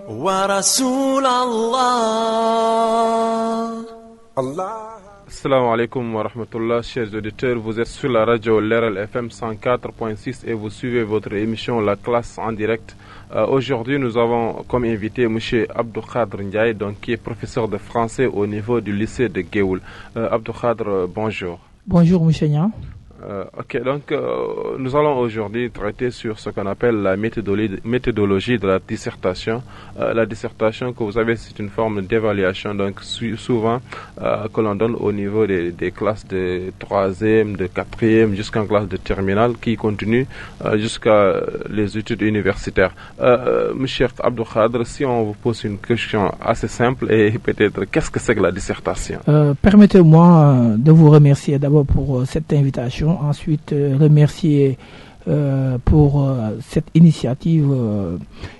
ورسول الله Assalamu alaikum wa rahmatullah, chers auditeurs, vous êtes sur la radio Leral FM 104.6 et vous suivez votre émission La Classe en direct. Aujourd'hui, nous avons comme invité M. Abdou Khadr Ndiaye, donc, qui est professeur de français au niveau du lycée de Géoul. Abdou Khadr, bonjour. Bonjour, M. Nia. Nous allons aujourd'hui traiter sur ce qu'on appelle la méthodologie de la dissertation. La dissertation, que vous savez, c'est une forme d'évaluation, donc souvent que l'on donne au niveau des classes de 3e, de 4e, jusqu'en classe de terminale, qui continue jusqu'à les études universitaires. Monsieur Abdou Khadr, si on vous pose une question assez simple, et peut-être, qu'est-ce que c'est que la dissertation? Permettez-moi de vous remercier d'abord pour cette invitation. Ensuite, remercier pour cette initiative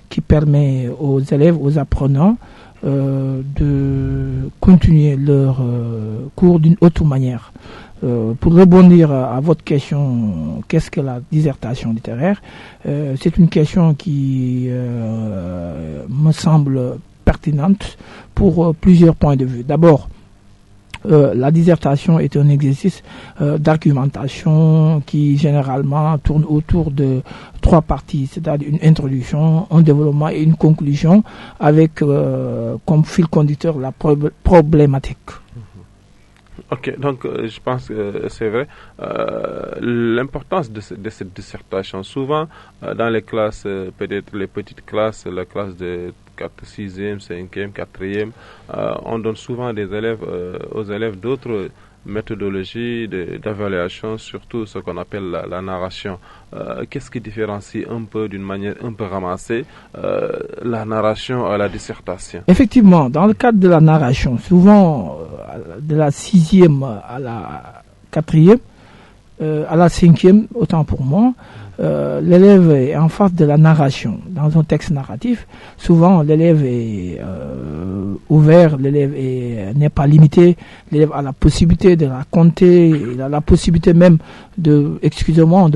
qui permet aux élèves, aux apprenants de continuer leur cours d'une autre manière. Pour rebondir à votre question, qu'est-ce que la dissertation littéraire? C'est une question qui me semble pertinente pour plusieurs points de vue. D'abord, la dissertation est un exercice d'argumentation qui généralement tourne autour de 3 parties, c'est-à-dire une introduction, un développement et une conclusion avec comme fil conducteur la problématique. Ok, donc je pense que c'est vrai. L'importance de cette dissertation, souvent dans les classes, peut-être les petites classes, la classe de 4, 6e, 5e, 4e, on donne souvent aux élèves d'autres méthodologies d'évaluation, surtout ce qu'on appelle la narration. Qu'est-ce qui différencie un peu, d'une manière un peu ramassée, la narration à la dissertation? Effectivement, dans le cadre de la narration, souvent de la 6e à la 4e, à la 5e, autant pour moi, l'élève est en face de la narration. Dans un texte narratif, souvent l'élève est ouvert, l'élève n'est pas limité, l'élève a la possibilité de raconter, il a la possibilité même de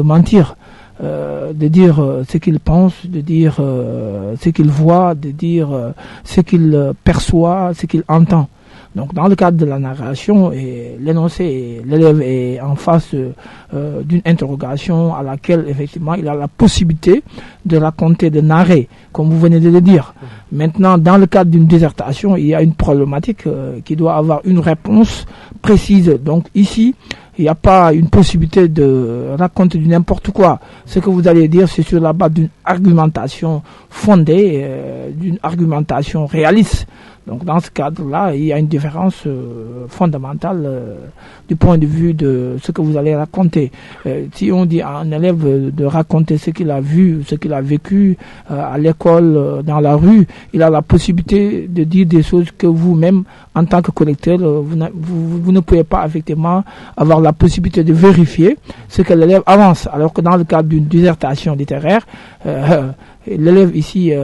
mentir, de dire ce qu'il pense, de dire ce qu'il voit, de dire ce qu'il perçoit, ce qu'il entend. Donc, dans le cadre de la narration, l'élève est en face d'une interrogation à laquelle, effectivement, il a la possibilité de raconter, de narrer, comme vous venez de le dire. Maintenant, dans le cadre d'une dissertation, il y a une problématique qui doit avoir une réponse précise. Donc, ici, il n'y a pas une possibilité de raconter du n'importe quoi. Ce que vous allez dire, c'est sur la base d'une argumentation fondée, d'une argumentation réaliste. Donc, dans ce cadre-là, il y a une différence fondamentale du point de vue de ce que vous allez raconter. Si on dit à un élève de raconter ce qu'il a vu, ce qu'il a vécu à l'école, dans la rue, il a la possibilité de dire des choses que vous-même, en tant que collecteur, vous ne pouvez pas effectivement avoir la possibilité de vérifier ce que l'élève avance. Alors que dans le cadre d'une dissertation littéraire, l'élève ici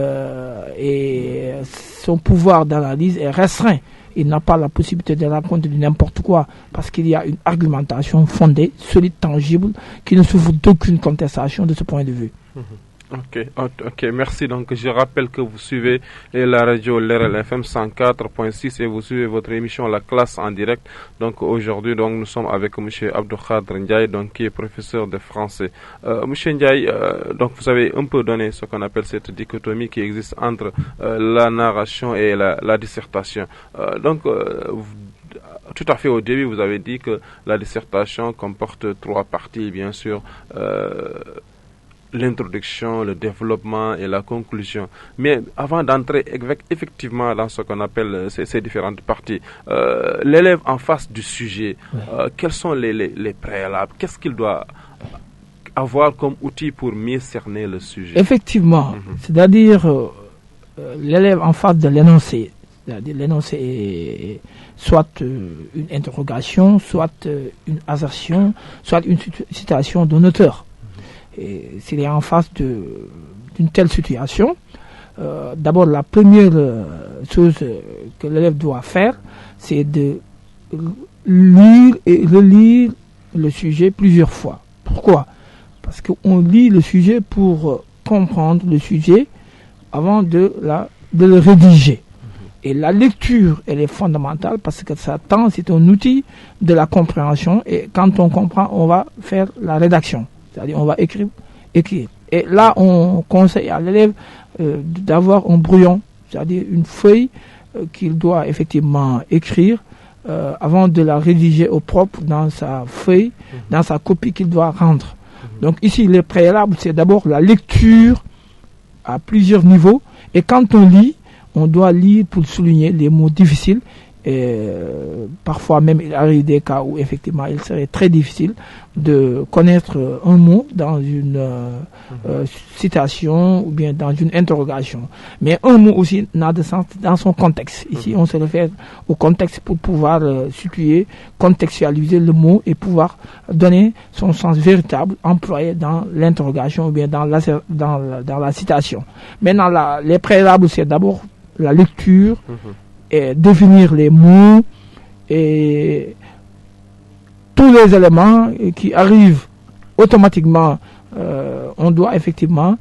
son pouvoir d'analyse est restreint. Il n'a pas la possibilité de raconter de n'importe quoi parce qu'il y a une argumentation fondée, solide, tangible, qui ne souffre d'aucune contestation de ce point de vue. Ok, merci. Donc, je rappelle que vous suivez la radio Leral FM 104.6 et vous suivez votre émission La Classe en direct. Donc, aujourd'hui, nous sommes avec M. Abdou Khadr Ndiaye, donc, qui est professeur de français. M. Ndiaye, donc, vous avez un peu donné ce qu'on appelle cette dichotomie qui existe entre la narration et la dissertation. Tout à fait au début, vous avez dit que la dissertation comporte 3 parties, bien sûr. L'introduction, le développement et la conclusion. Mais avant d'entrer effectivement dans ce qu'on appelle ces différentes parties, l'élève en face du sujet, quels sont les préalables? Qu'est-ce qu'il doit avoir comme outil pour mieux cerner le sujet? Effectivement, c'est-à-dire l'élève en face de l'énoncé. C'est-à-dire l'énoncé est soit une interrogation, soit une assertion, soit une citation d'un auteur. Et s'il est en face d'une telle situation, d'abord la première chose que l'élève doit faire, c'est de lire et relire le sujet plusieurs fois. Pourquoi? Parce qu'on lit le sujet pour comprendre le sujet avant de le rédiger. Et la lecture, elle est fondamentale parce que c'est un outil de la compréhension. Et quand on comprend, on va faire la rédaction. C'est-à-dire, on va écrire. Et là, on conseille à l'élève d'avoir un brouillon, c'est-à-dire une feuille qu'il doit effectivement écrire avant de la rédiger au propre dans sa feuille, dans sa copie qu'il doit rendre. Donc ici, le préalable, c'est d'abord la lecture à plusieurs niveaux. Et quand on lit, on doit lire pour souligner les mots difficiles. Et parfois même, il arrive des cas où effectivement, il serait très difficile de connaître un mot dans une citation ou bien dans une interrogation. Mais un mot aussi n'a de sens dans son contexte. Ici, on se réfère au contexte pour pouvoir situer, contextualiser le mot et pouvoir donner son sens véritable employé dans l'interrogation ou bien dans la citation. Maintenant, les préalables, c'est d'abord la lecture, et définir les mots et tous les éléments qui arrivent automatiquement, on doit effectivement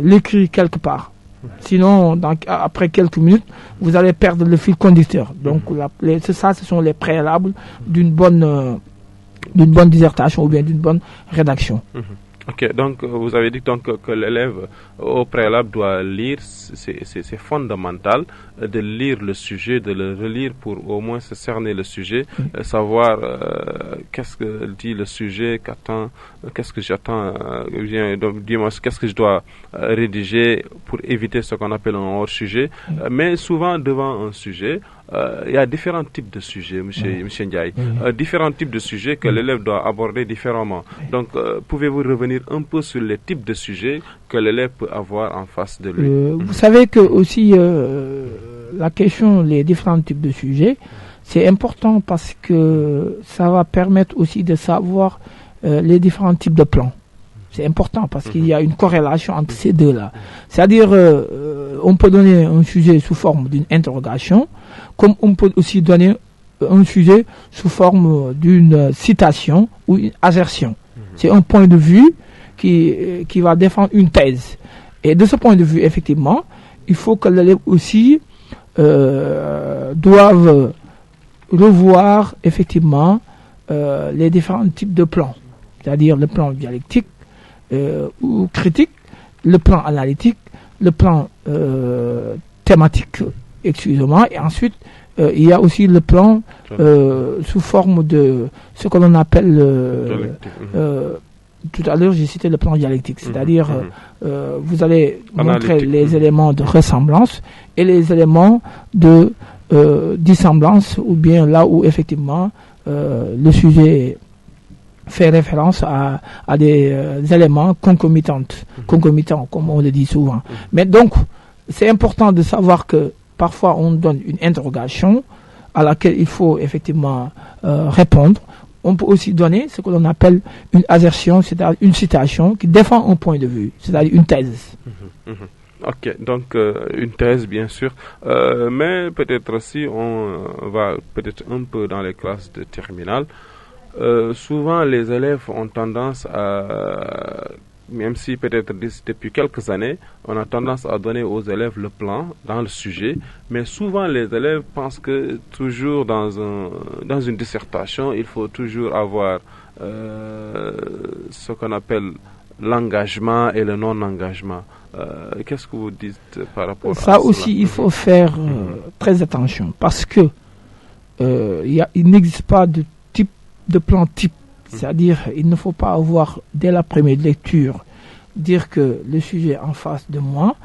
l'écrire quelque part. Sinon, après quelques minutes, vous allez perdre le fil conducteur. Donc, ce sont les préalables d'une bonne dissertation ou bien d'une bonne rédaction. Ok, donc vous avez dit donc que l'élève au préalable doit lire, c'est fondamental de lire le sujet, de le relire pour au moins se cerner le sujet, savoir qu'est-ce que dit le sujet, qu'est-ce que j'attends, dis-moi qu'est-ce que je dois rédiger pour éviter ce qu'on appelle un hors-sujet. Mais souvent devant un sujet, il y a différents types de sujets, monsieur Ndiaye, différents types de sujets que l'élève doit aborder différemment. Donc, pouvez-vous revenir un peu sur les types de sujets que l'élève peut avoir en face de lui? Vous savez que aussi la question, les différents types de sujets, c'est important parce que ça va permettre aussi de savoir les différents types de plans. C'est important parce qu'il y a une corrélation entre ces deux-là. C'est-à-dire, on peut donner un sujet sous forme d'une interrogation, comme on peut aussi donner un sujet sous forme d'une citation ou une assertion. C'est un point de vue qui va défendre une thèse. Et de ce point de vue, effectivement, il faut que l'élève aussi doive revoir effectivement les différents types de plans. C'est-à-dire le plan dialectique, ou critique, le plan analytique, le plan thématique, excusez-moi, et ensuite il y a aussi le plan sous forme de ce que l'on appelle tout à l'heure j'ai cité le plan dialectique, c'est-à-dire vous allez montrer les éléments de ressemblance et les éléments de dissemblance, ou bien là où effectivement le sujet fait référence à des éléments concomitants, comme on le dit souvent. Mais donc, c'est important de savoir que parfois on donne une interrogation à laquelle il faut effectivement répondre. On peut aussi donner ce que l'on appelle une assertion, c'est-à-dire une citation qui défend un point de vue, c'est-à-dire une thèse. Ok, donc une thèse bien sûr, mais peut-être si on va peut-être un peu dans les classes de terminale, souvent les élèves ont tendance à, même si peut-être depuis quelques années, on a tendance à donner aux élèves le plan dans le sujet, mais souvent les élèves pensent que toujours dans une dissertation, il faut toujours avoir ce qu'on appelle l'engagement et le non-engagement. Qu'est-ce que vous dites par rapport à ça? Ça aussi, il faut faire très attention parce que il n'existe pas de plan type. C'est-à-dire, il ne faut pas avoir, dès la première lecture, dire que le sujet en face de moi,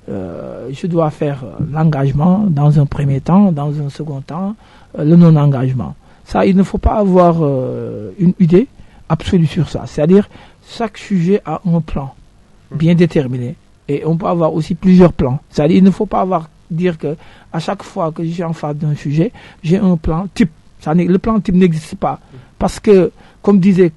je dois faire l'engagement dans un premier temps, dans un second temps, le non-engagement. Ça, il ne faut pas avoir une idée absolue sur ça. C'est-à-dire, chaque sujet a un plan bien déterminé. Et on peut avoir aussi plusieurs plans. C'est-à-dire, il ne faut pas dire que à chaque fois que je suis en face d'un sujet, j'ai un plan type. Le plan type n'existe pas. Parce que, comme disait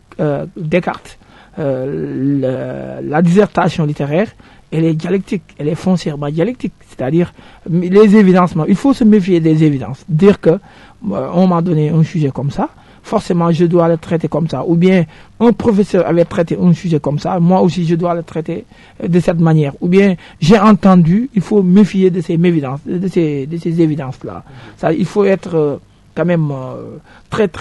Descartes, la dissertation littéraire, elle est dialectique, elle est foncièrement dialectique. C'est-à-dire, les évidencements, il faut se méfier des évidences. Dire que on m'a donné un sujet comme ça, forcément je dois le traiter comme ça. Ou bien un professeur avait traité un sujet comme ça, moi aussi je dois le traiter de cette manière. Ou bien j'ai entendu, il faut méfier de ces évidences-là. Ça, il faut être quand même très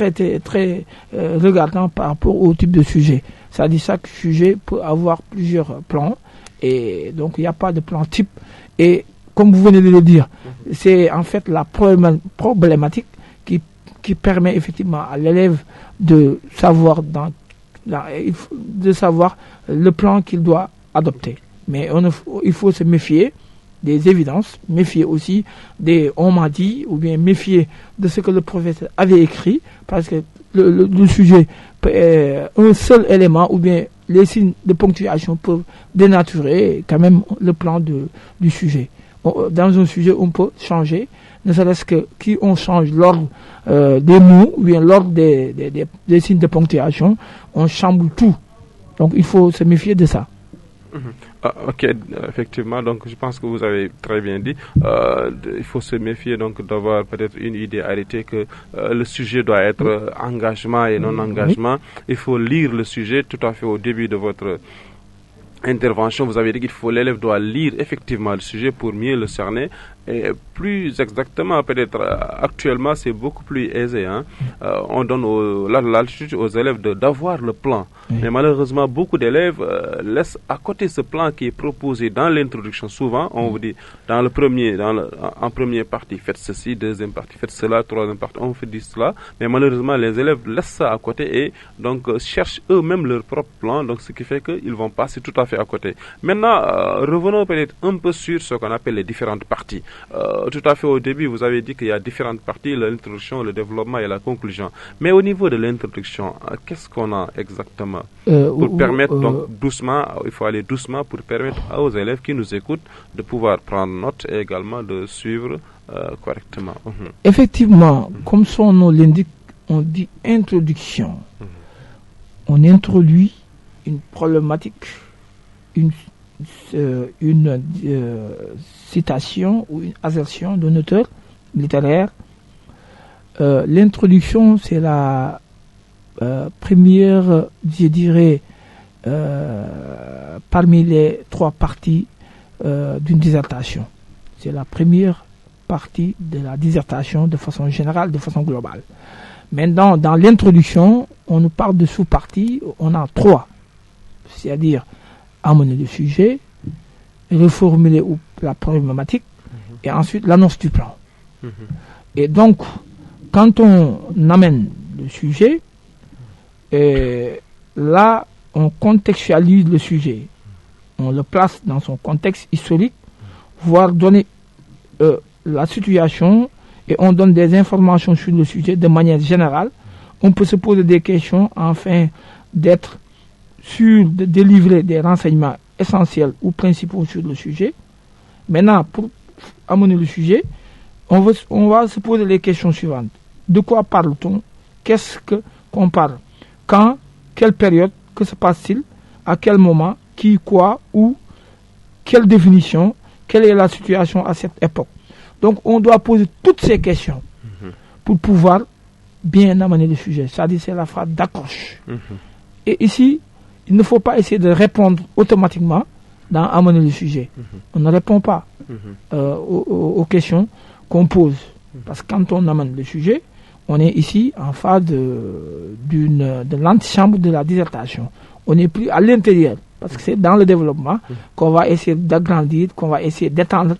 regardant par rapport au type de sujet. C'est-à-dire chaque sujet peut avoir plusieurs plans et donc il n'y a pas de plan type. Et comme vous venez de le dire, c'est en fait la problématique qui permet effectivement à l'élève de savoir le plan qu'il doit adopter. Mais il faut se méfier des évidences, méfier aussi des on m'a dit, ou bien méfier de ce que le professeur avait écrit, parce que le sujet, un seul élément, ou bien les signes de ponctuation peuvent dénaturer quand même le plan du sujet. Dans un sujet, on peut changer, ne serait-ce que si on change l'ordre des mots, ou bien l'ordre des signes de ponctuation, on chamboule tout. Donc il faut se méfier de ça. Ok, effectivement, donc je pense que vous avez très bien dit. Il faut se méfier donc d'avoir peut-être une idée arrêtée que le sujet doit être engagement et non engagement. Il faut lire le sujet tout à fait au début de votre intervention. Vous avez dit que l'élève doit lire effectivement le sujet pour mieux le cerner. Et plus exactement, peut-être actuellement, c'est beaucoup plus aisé. On donne l'altitude aux élèves d'avoir le plan. Oui. Mais malheureusement, beaucoup d'élèves laissent à côté ce plan qui est proposé dans l'introduction. Souvent, on vous dit, en première partie, faites ceci, deuxième partie, faites cela, troisième partie, on fait cela. Mais malheureusement, les élèves laissent ça à côté et donc cherchent eux-mêmes leur propre plan. Donc, ce qui fait qu'ils vont passer tout à fait à côté. Maintenant, revenons peut-être un peu sur ce qu'on appelle les différentes parties. Tout à fait au début, vous avez dit qu'il y a différentes parties, l'introduction, le développement et la conclusion. Mais au niveau de l'introduction, qu'est-ce qu'on a exactement pour permettre, donc doucement, il faut aller doucement pour permettre aux élèves qui nous écoutent de pouvoir prendre note et également de suivre correctement. Effectivement, comme son nom l'indique, on dit introduction. On introduit une problématique, une citation ou une assertion d'un auteur littéraire. L'introduction, c'est la première, je dirais, parmi les trois parties d'une dissertation. C'est la première partie de la dissertation de façon générale, de façon globale. Maintenant, dans l'introduction, on nous parle de sous-parties, on a trois. C'est-à-dire amener le sujet, reformuler la problématique, et ensuite l'annonce du plan. Et donc, quand on amène le sujet, là, on contextualise le sujet. On le place dans son contexte historique, voire donner la situation, et on donne des informations sur le sujet de manière générale. On peut se poser des questions afin d'être sûr de délivrer des renseignements essentiels ou principaux sur le sujet. Maintenant, pour amener le sujet, on va se poser les questions suivantes. De quoi parle-t-on? Qu'est-ce qu'on parle? Quand? Quelle période? Que se passe-t-il? À quel moment? Qui? Quoi? Où? Quelle définition? Quelle est la situation à cette époque? Donc, on doit poser toutes ces questions pour pouvoir bien amener le sujet. C'est-à-dire, c'est la phrase d'accroche. Et ici, il ne faut pas essayer de répondre automatiquement dans amener le sujet. On ne répond pas aux questions qu'on pose. Parce que quand on amène le sujet, on est ici en phase de l'antichambre de la dissertation. On n'est plus à l'intérieur. Parce que c'est dans le développement qu'on va essayer d'agrandir, qu'on va essayer d'étendre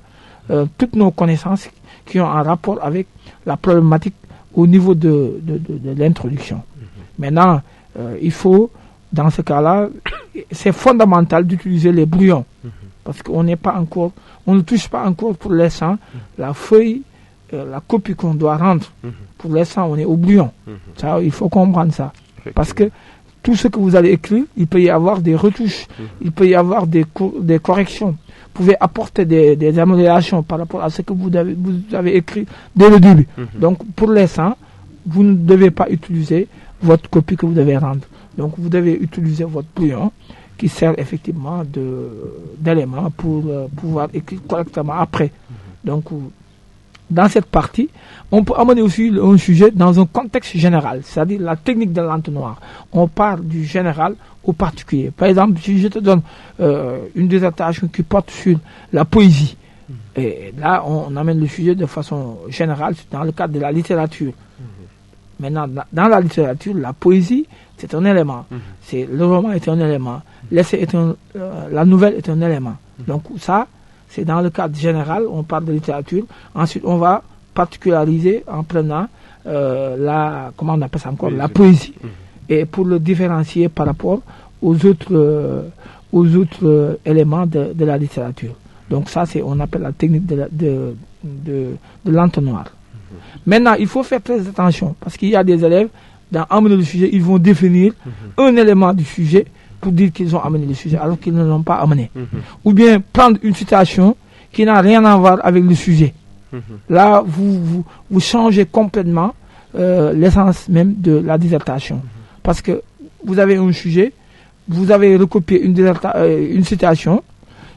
toutes nos connaissances qui ont un rapport avec la problématique au niveau de l'introduction. Maintenant, il faut, dans ce cas-là, c'est fondamental d'utiliser les brouillons. Parce qu'on n'est pas encore, on ne touche pas encore pour l'instant la feuille, la copie qu'on doit rendre. Pour l'instant, on est au brouillon. Ça, il faut comprendre ça. Parce que tout ce que vous allez écrire, il peut y avoir des retouches, il peut y avoir des corrections. Vous pouvez apporter des améliorations par rapport à ce que vous avez écrit dès le début. Donc, pour l'instant, vous ne devez pas utiliser votre copie que vous devez rendre. Donc, vous devez utiliser votre brouillon qui sert effectivement d'élément pour pouvoir écrire correctement après. Donc, dans cette partie, on peut amener aussi un sujet dans un contexte général, c'est-à-dire la technique de l'entonnoir. On part du général au particulier. Par exemple, si je te donne une dissertation qui porte sur la poésie, et là, on amène le sujet de façon générale dans le cadre de la littérature. Maintenant, dans la littérature, la poésie, c'est un élément. Le roman est un élément. L'essai est la nouvelle est un élément. Donc ça, c'est dans le cadre général, on parle de littérature. Ensuite, on va particulariser en prenant comment on appelle ça encore, la poésie. Et pour le différencier par rapport aux autres éléments de la littérature. Donc ça, on appelle la technique de l'entonnoir. Maintenant, il faut faire très attention parce qu'il y a des élèves, dans amener le sujet, ils vont définir un élément du sujet pour dire qu'ils ont amené le sujet alors qu'ils ne l'ont pas amené. Ou bien prendre une situation qui n'a rien à voir avec le sujet. Là, vous changez complètement l'essence même de la dissertation. Parce que vous avez un sujet, vous avez recopié une citation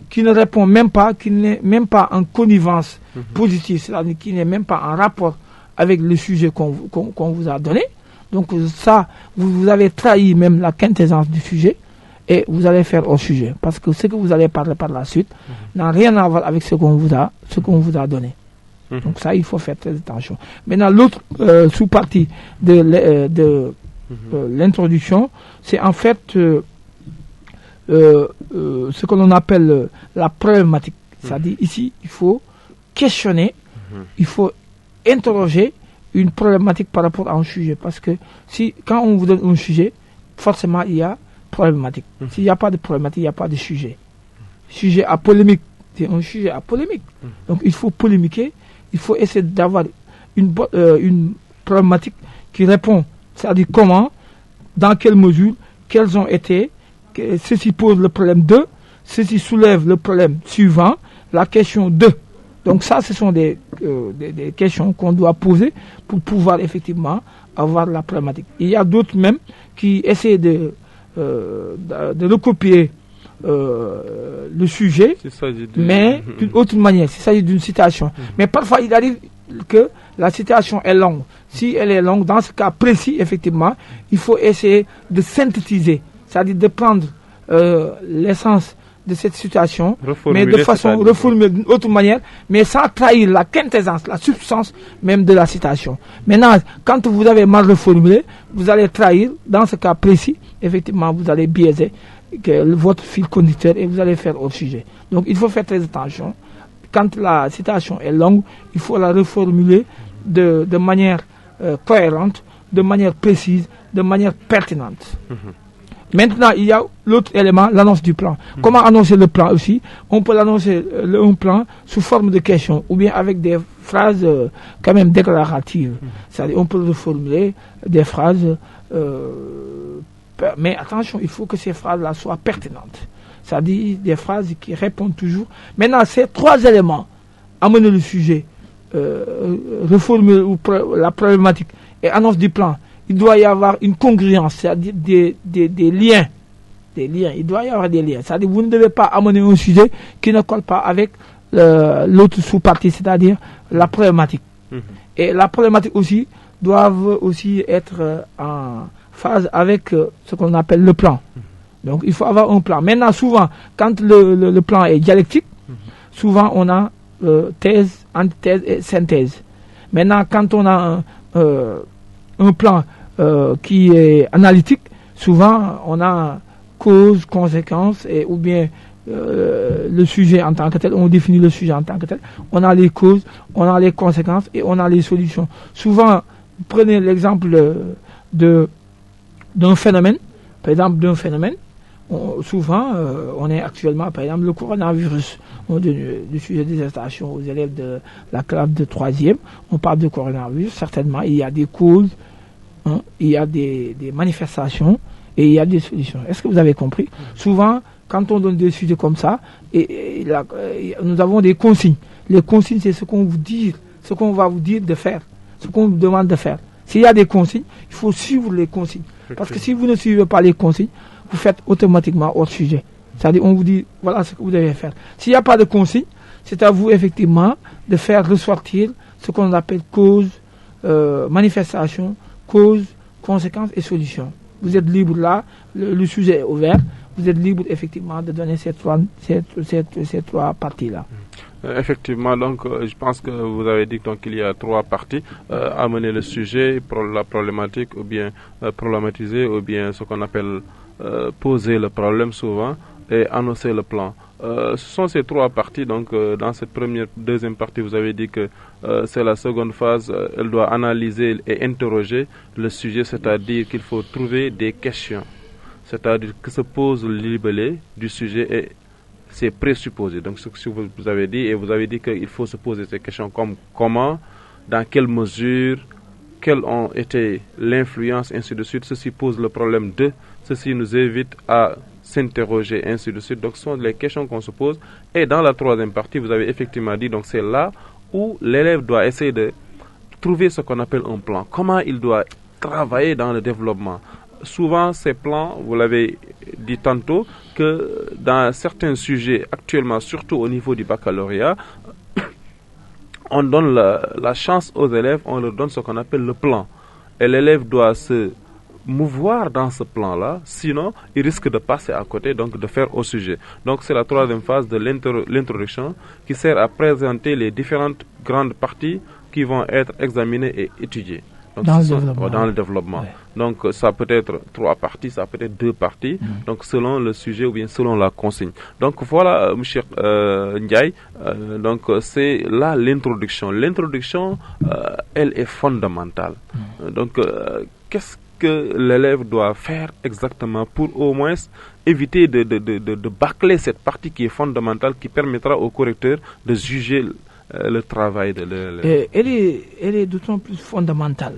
qui ne répond même pas, qui n'est même pas en connivence positive, c'est-à-dire qui n'est même pas en rapport avec le sujet qu'on vous a donné. Donc ça, vous avez trahi même la quintessence du sujet et vous allez faire au sujet. Parce que ce que vous allez parler par la suite n'a rien à voir avec ce qu'on vous a donné. Donc ça, il faut faire très attention. Maintenant, l'autre sous-partie de l'introduction, c'est en fait ce que l'on appelle la problématique. C'est-à-dire ici, il faut questionner, il faut interroger une problématique par rapport à un sujet. Parce que quand on vous donne un sujet, forcément, il y a problématique. S'il n'y a pas de problématique, il n'y a pas de sujet. Sujet à polémique, c'est un sujet à polémique. Donc il faut polémiquer, il faut essayer d'avoir une problématique qui répond, c'est-à-dire comment, dans quelle mesure, quels ont été, ceci pose le problème 2, ceci soulève le problème suivant, la question 2. Donc ça, ce sont des questions qu'on doit poser pour pouvoir effectivement avoir la problématique. Il y a d'autres même qui essaient de recopier le sujet, mais d'une autre manière, s'il s'agit d'une citation. Mais parfois, il arrive que la citation est longue. Si elle est longue, dans ce cas précis, effectivement, il faut essayer de synthétiser, c'est-à-dire de prendre l'essence de cette situation, mais de façon reformulée d'une autre manière, mais sans trahir la quintessence, la substance même de la citation. Maintenant, quand vous avez mal reformulé, vous allez trahir, dans ce cas précis, effectivement, vous allez biaiser votre fil conducteur et vous allez faire au sujet. Donc, il faut faire très attention. Quand la citation est longue, il faut la reformuler de manière cohérente, de manière précise, de manière pertinente. Maintenant, il y a l'autre élément, l'annonce du plan. Comment annoncer le plan aussi? On peut l'annoncer, un plan, sous forme de question, ou bien avec des phrases quand même déclaratives. C'est-à-dire, on peut reformuler des phrases, mais attention, il faut que ces phrases-là soient pertinentes. C'est-à-dire des phrases qui répondent toujours. Maintenant, ces trois éléments, amener le sujet, reformuler la problématique et annonce du plan, il doit y avoir une congruence, c'est-à-dire des liens. Des liens. Il doit y avoir des liens. C'est-à-dire vous ne devez pas amener un sujet qui ne colle pas avec l'autre sous-partie, c'est-à-dire la problématique. Et la problématique aussi doivent aussi être en phase avec ce qu'on appelle le plan. Donc il faut avoir un plan. Maintenant, souvent, quand le plan est dialectique, souvent on a thèse, antithèse et synthèse. Maintenant, quand on a un plan qui est analytique, souvent on a cause, conséquence, ou bien le sujet en tant que tel, on définit le sujet en tant que tel, on a les causes, on a les conséquences et on a les solutions. Souvent, prenez l'exemple d'un phénomène, par exemple d'un phénomène, souvent on est actuellement, par exemple, le coronavirus. On donne du sujet de dissertation aux élèves de la classe de 3e, on parle de coronavirus, certainement il y a des causes, il y a des manifestations et il y a des solutions. Est-ce que vous avez compris? Souvent, quand on donne des sujets comme ça, nous avons des consignes. Les consignes, c'est ce qu'on vous dit, ce qu'on va vous dire de faire, ce qu'on vous demande de faire. S'il y a des consignes, il faut suivre les consignes. Parce que si vous ne suivez pas les consignes, vous faites automatiquement hors sujet. C'est-à-dire, on vous dit, voilà ce que vous devez faire. S'il n'y a pas de consignes, c'est à vous, effectivement, de faire ressortir ce qu'on appelle cause, manifestation, cause, conséquence et solution. Vous êtes libre là, le sujet est ouvert, vous êtes libre effectivement de donner ces trois parties-là. Effectivement, donc je pense que vous avez dit qu'il y a 3 parties, amener le sujet, la problématique, ou bien problématiser, ou bien ce qu'on appelle poser le problème souvent, et annoncer le plan. Ce sont ces 3 parties, donc dans cette deuxième partie, vous avez dit que c'est la seconde phase, elle doit analyser et interroger le sujet, c'est-à-dire qu'il faut trouver des questions, c'est-à-dire que se pose le libellé du sujet et c'est présupposé. Donc ce que vous avez dit, et vous avez dit qu'il faut se poser ces questions comme comment, dans quelle mesure, quelles ont été l'influence, ainsi de suite. Ceci pose le problème de, ceci nous évite à s'interroger, ainsi de suite. Donc ce sont les questions qu'on se pose. Et dans la troisième partie, vous avez effectivement dit, donc c'est là où l'élève doit essayer de trouver ce qu'on appelle un plan. Comment il doit travailler dans le développement. Souvent, ces plans, vous l'avez dit tantôt, que dans certains sujets, actuellement, surtout au niveau du baccalauréat, on donne la chance aux élèves, on leur donne ce qu'on appelle le plan. Et l'élève doit se mouvoir dans ce plan-là, sinon il risque de passer à côté, donc de faire au sujet. Donc c'est la troisième phase de l'introduction qui sert à présenter les différentes grandes parties qui vont être examinées et étudiées. Donc, dans le développement. Ouais. Donc ça peut être 3 parties, ça peut être 2 parties, donc selon le sujet ou bien selon la consigne. Donc voilà, M. Ndiaye, donc c'est là l'introduction. L'introduction, elle est fondamentale. Donc qu'est-ce que l'élève doit faire exactement pour au moins éviter de bâcler cette partie qui est fondamentale, qui permettra au correcteur de juger le travail de l'élève. Elle est d'autant plus fondamentale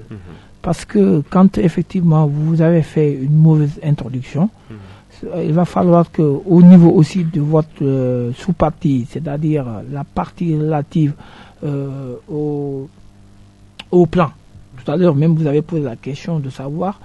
parce que quand effectivement vous avez fait une mauvaise introduction, il va falloir que au niveau aussi de votre sous-partie, c'est-à-dire la partie relative au plan. Tout à l'heure même vous avez posé la question de savoir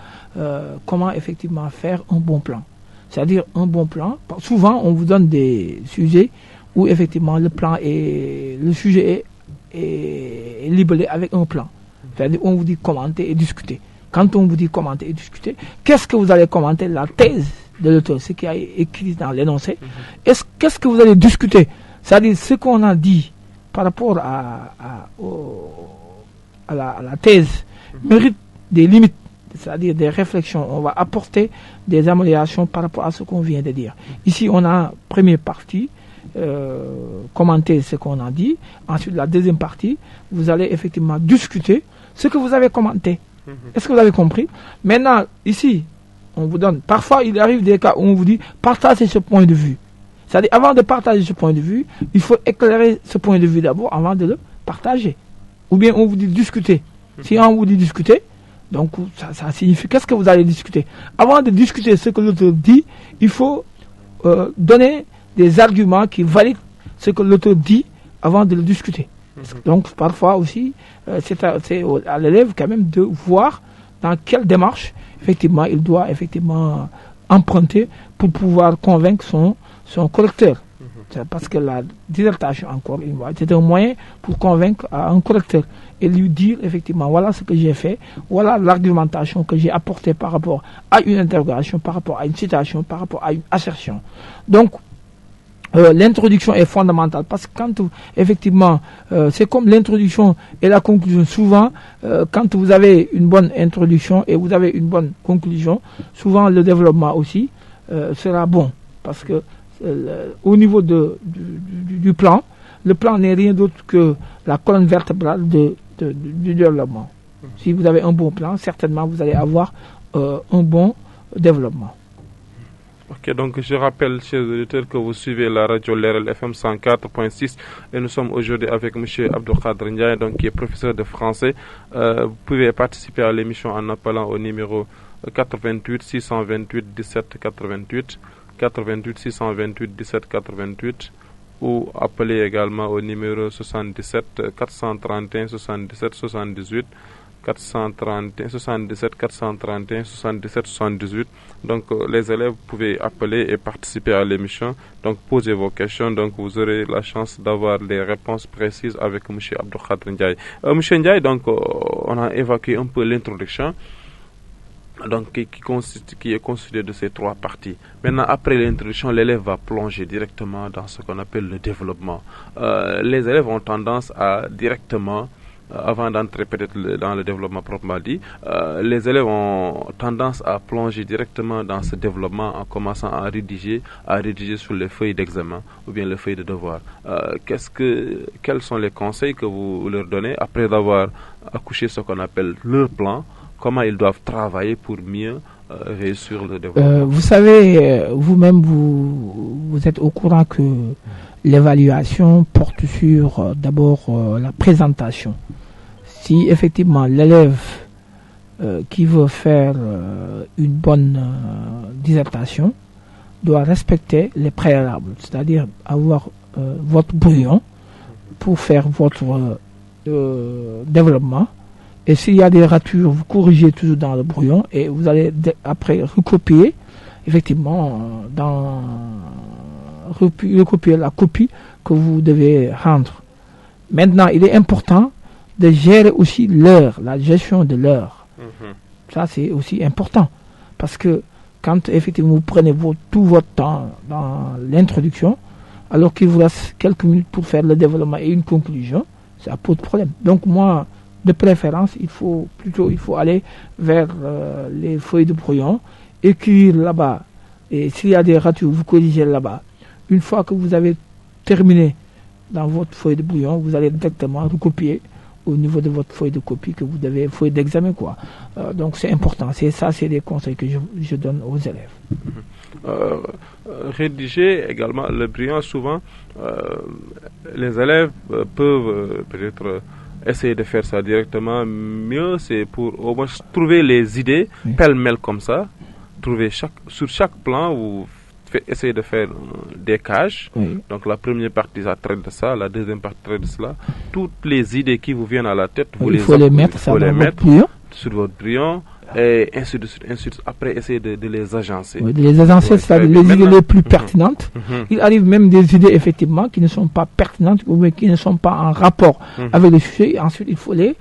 comment effectivement faire un bon plan. C'est-à-dire un bon plan. Souvent on vous donne des sujets où effectivement le sujet est libellé avec un plan. C'est-à-dire on vous dit commenter et discuter. Quand on vous dit commenter et discuter, qu'est-ce que vous allez commenter? La thèse de l'auteur, ce qui a écrit dans l'énoncé. Qu'est-ce que vous allez discuter? C'est-à-dire ce qu'on a dit par rapport à la thèse mérite des limites, c'est-à-dire des réflexions. On va apporter des améliorations par rapport à ce qu'on vient de dire. Ici, on a première partie, commenter ce qu'on a dit. Ensuite, la deuxième partie, vous allez effectivement discuter ce que vous avez commenté. Est-ce que vous avez compris? Maintenant, ici, on vous donne. Parfois, il arrive des cas où on vous dit partagez ce point de vue. C'est-à-dire, avant de partager ce point de vue, il faut éclairer ce point de vue d'abord avant de le partager. Ou bien on vous dit discuter. Si on vous dit discuter, donc ça signifie qu'est-ce que vous allez discuter. Avant de discuter ce que l'auteur dit, il faut donner des arguments qui valident ce que l'auteur dit avant de le discuter. Donc parfois aussi, c'est à l'élève quand même de voir dans quelle démarche effectivement il doit effectivement emprunter pour pouvoir convaincre son correcteur. Parce que la dissertation, encore une fois, c'est un moyen pour convaincre un correcteur et lui dire effectivement voilà ce que j'ai fait, voilà l'argumentation que j'ai apportée par rapport à une interrogation, par rapport à une citation, par rapport à une assertion. Donc l'introduction est fondamentale parce que quand effectivement c'est comme l'introduction et la conclusion. Souvent quand vous avez une bonne introduction et vous avez une bonne conclusion, souvent le développement aussi sera bon parce que au niveau du plan, le plan n'est rien d'autre que la colonne vertébrale du développement. Si vous avez un bon plan, certainement vous allez avoir un bon développement. Ok, donc je rappelle, chers auditeurs, que vous suivez la radio LRL FM 104.6 et nous sommes aujourd'hui avec M. Abdoukhadr Ndiaye, donc, qui est professeur de français. Vous pouvez participer à l'émission en appelant au numéro 88 628 17 88, 88 628 17 88, ou appeler également au numéro 77 431 77 78, 431 77 431 77 78. Donc les élèves pouvaient appeler et participer à l'émission. Donc posez vos questions, donc vous aurez la chance d'avoir les réponses précises avec M. Abdou Khadr Ndiaye. M. Ndiaye, donc on a évacué un peu l'introduction, donc qui est constitué de ces trois parties. Maintenant, après l'introduction, l'élève va plonger directement dans ce qu'on appelle le développement. Les élèves ont tendance à directement, avant d'entrer peut-être dans le développement proprement dit, les élèves ont tendance à plonger directement dans ce développement en commençant à rédiger sur les feuilles d'examen ou bien les feuilles de devoir. Quels sont les conseils que vous leur donnez après avoir accouché ce qu'on appelle leur plan? Comment ils doivent travailler pour mieux réussir le développement? Vous savez, vous-même, vous êtes au courant que l'évaluation porte sur d'abord la présentation. Si effectivement l'élève qui veut faire une bonne dissertation doit respecter les préalables, c'est-à-dire avoir votre brouillon pour faire votre développement. Et s'il y a des ratures, vous corrigez toujours dans le brouillon et vous allez après recopier, effectivement, recopier la copie que vous devez rendre. Maintenant, il est important de gérer aussi l'heure, la gestion de l'heure. Ça, c'est aussi important. Parce que quand effectivement vous prenez tout votre temps dans l'introduction, alors qu'il vous reste quelques minutes pour faire le développement et une conclusion, ça pose problème. Donc moi, de préférence, il faut aller vers les feuilles de brouillon, écrire là-bas, et s'il y a des ratures, vous corrigez là-bas. Une fois que vous avez terminé dans votre feuille de brouillon, vous allez directement recopier au niveau de votre feuille de copie que vous devez, feuille d'examen, quoi. Donc c'est important, c'est des conseils que je donne aux élèves. Rédiger également le brouillon, souvent, les élèves peuvent peut-être essayer de faire ça directement. Mieux, c'est pour au moins trouver les idées pêle-mêle comme ça. Sur chaque plan, vous essayez de faire des cages. Donc la première partie, ça traite de ça. La deuxième partie traite de cela. Toutes les idées qui vous viennent à la tête, il faut les mettre sur votre brouillon. Et ainsi de suite. Après, essayer de les agencer. De les agencer, c'est-à-dire les idées les plus pertinentes. Il arrive même des idées, effectivement, qui ne sont pas pertinentes ou qui ne sont pas en rapport avec le sujet. Ensuite, il faut les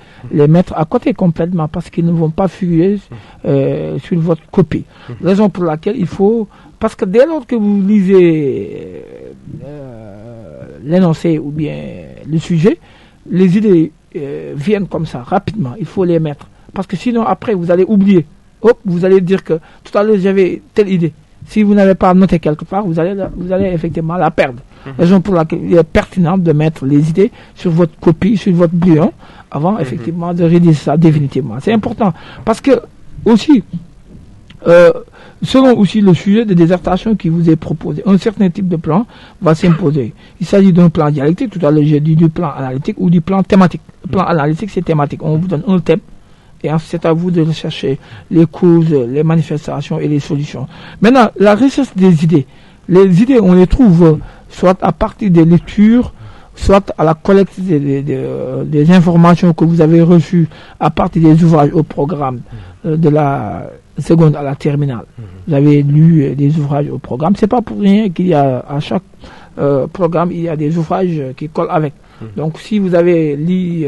mettre à côté complètement parce qu'ils ne vont pas figurer sur votre copie. Raison pour laquelle il faut... Parce que dès lors que vous lisez l'énoncé ou bien le sujet, les idées viennent comme ça, rapidement. Il faut les mettre. Parce que sinon, après, vous allez oublier. Vous allez dire que tout à l'heure, j'avais telle idée. Si vous n'avez pas noté quelque part, vous allez effectivement la perdre. Raison pour laquelle il est pertinent de mettre les idées sur votre copie, sur votre brouillon, avant effectivement de rédiger ça définitivement. C'est important. Parce que, aussi, selon aussi le sujet de dissertation qui vous est proposé, un certain type de plan va s'imposer. Il s'agit d'un plan dialectique. Tout à l'heure, j'ai dit du plan analytique ou du plan thématique. Le plan analytique, c'est thématique. On vous donne un thème. Et ensuite, c'est à vous de rechercher les causes, les manifestations et les solutions. Maintenant, la recherche des idées. Les idées, on les trouve soit à partir des lectures, soit à la collecte des informations que vous avez reçues à partir des ouvrages au programme de la seconde à la terminale. Vous avez lu des ouvrages au programme. C'est pas pour rien qu'il y a à chaque programme, il y a des ouvrages qui collent avec. Donc, si vous avez lu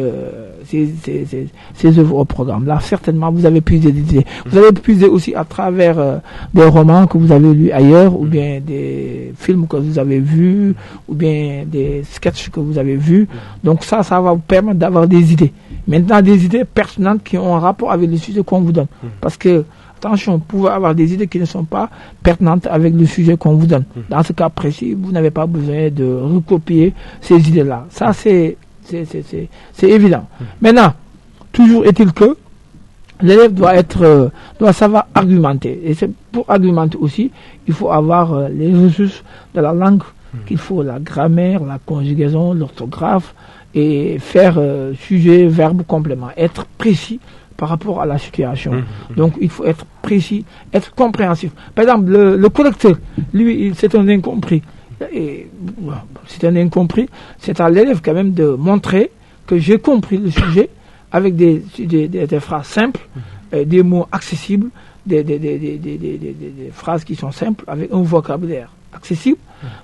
ces œuvres au programme, là, certainement, vous avez puisé des idées. Vous avez puisé aussi à travers des romans que vous avez lus ailleurs, ou bien des films que vous avez vus, ou bien des sketchs que vous avez vus. Donc, ça va vous permettre d'avoir des idées. Maintenant, des idées pertinentes qui ont un rapport avec le sujet qu'on vous donne. Parce que, attention, vous pouvez avoir des idées qui ne sont pas pertinentes avec le sujet qu'on vous donne. Dans ce cas précis, vous n'avez pas besoin de recopier ces idées-là. Ça, c'est évident. Maintenant, toujours est-il que l'élève doit savoir argumenter. Et c'est pour argumenter aussi, il faut avoir les ressources de la langue qu'il faut, la grammaire, la conjugaison, l'orthographe, et faire sujet, verbe, complément. Être précis par rapport à la situation. Donc, il faut être précis, être compréhensif. Par exemple, le correcteur, lui, c'est un incompris. C'est un incompris. C'est à l'élève quand même de montrer que j'ai compris le sujet avec des phrases simples, des mots accessibles, des phrases qui sont simples, avec un vocabulaire accessible.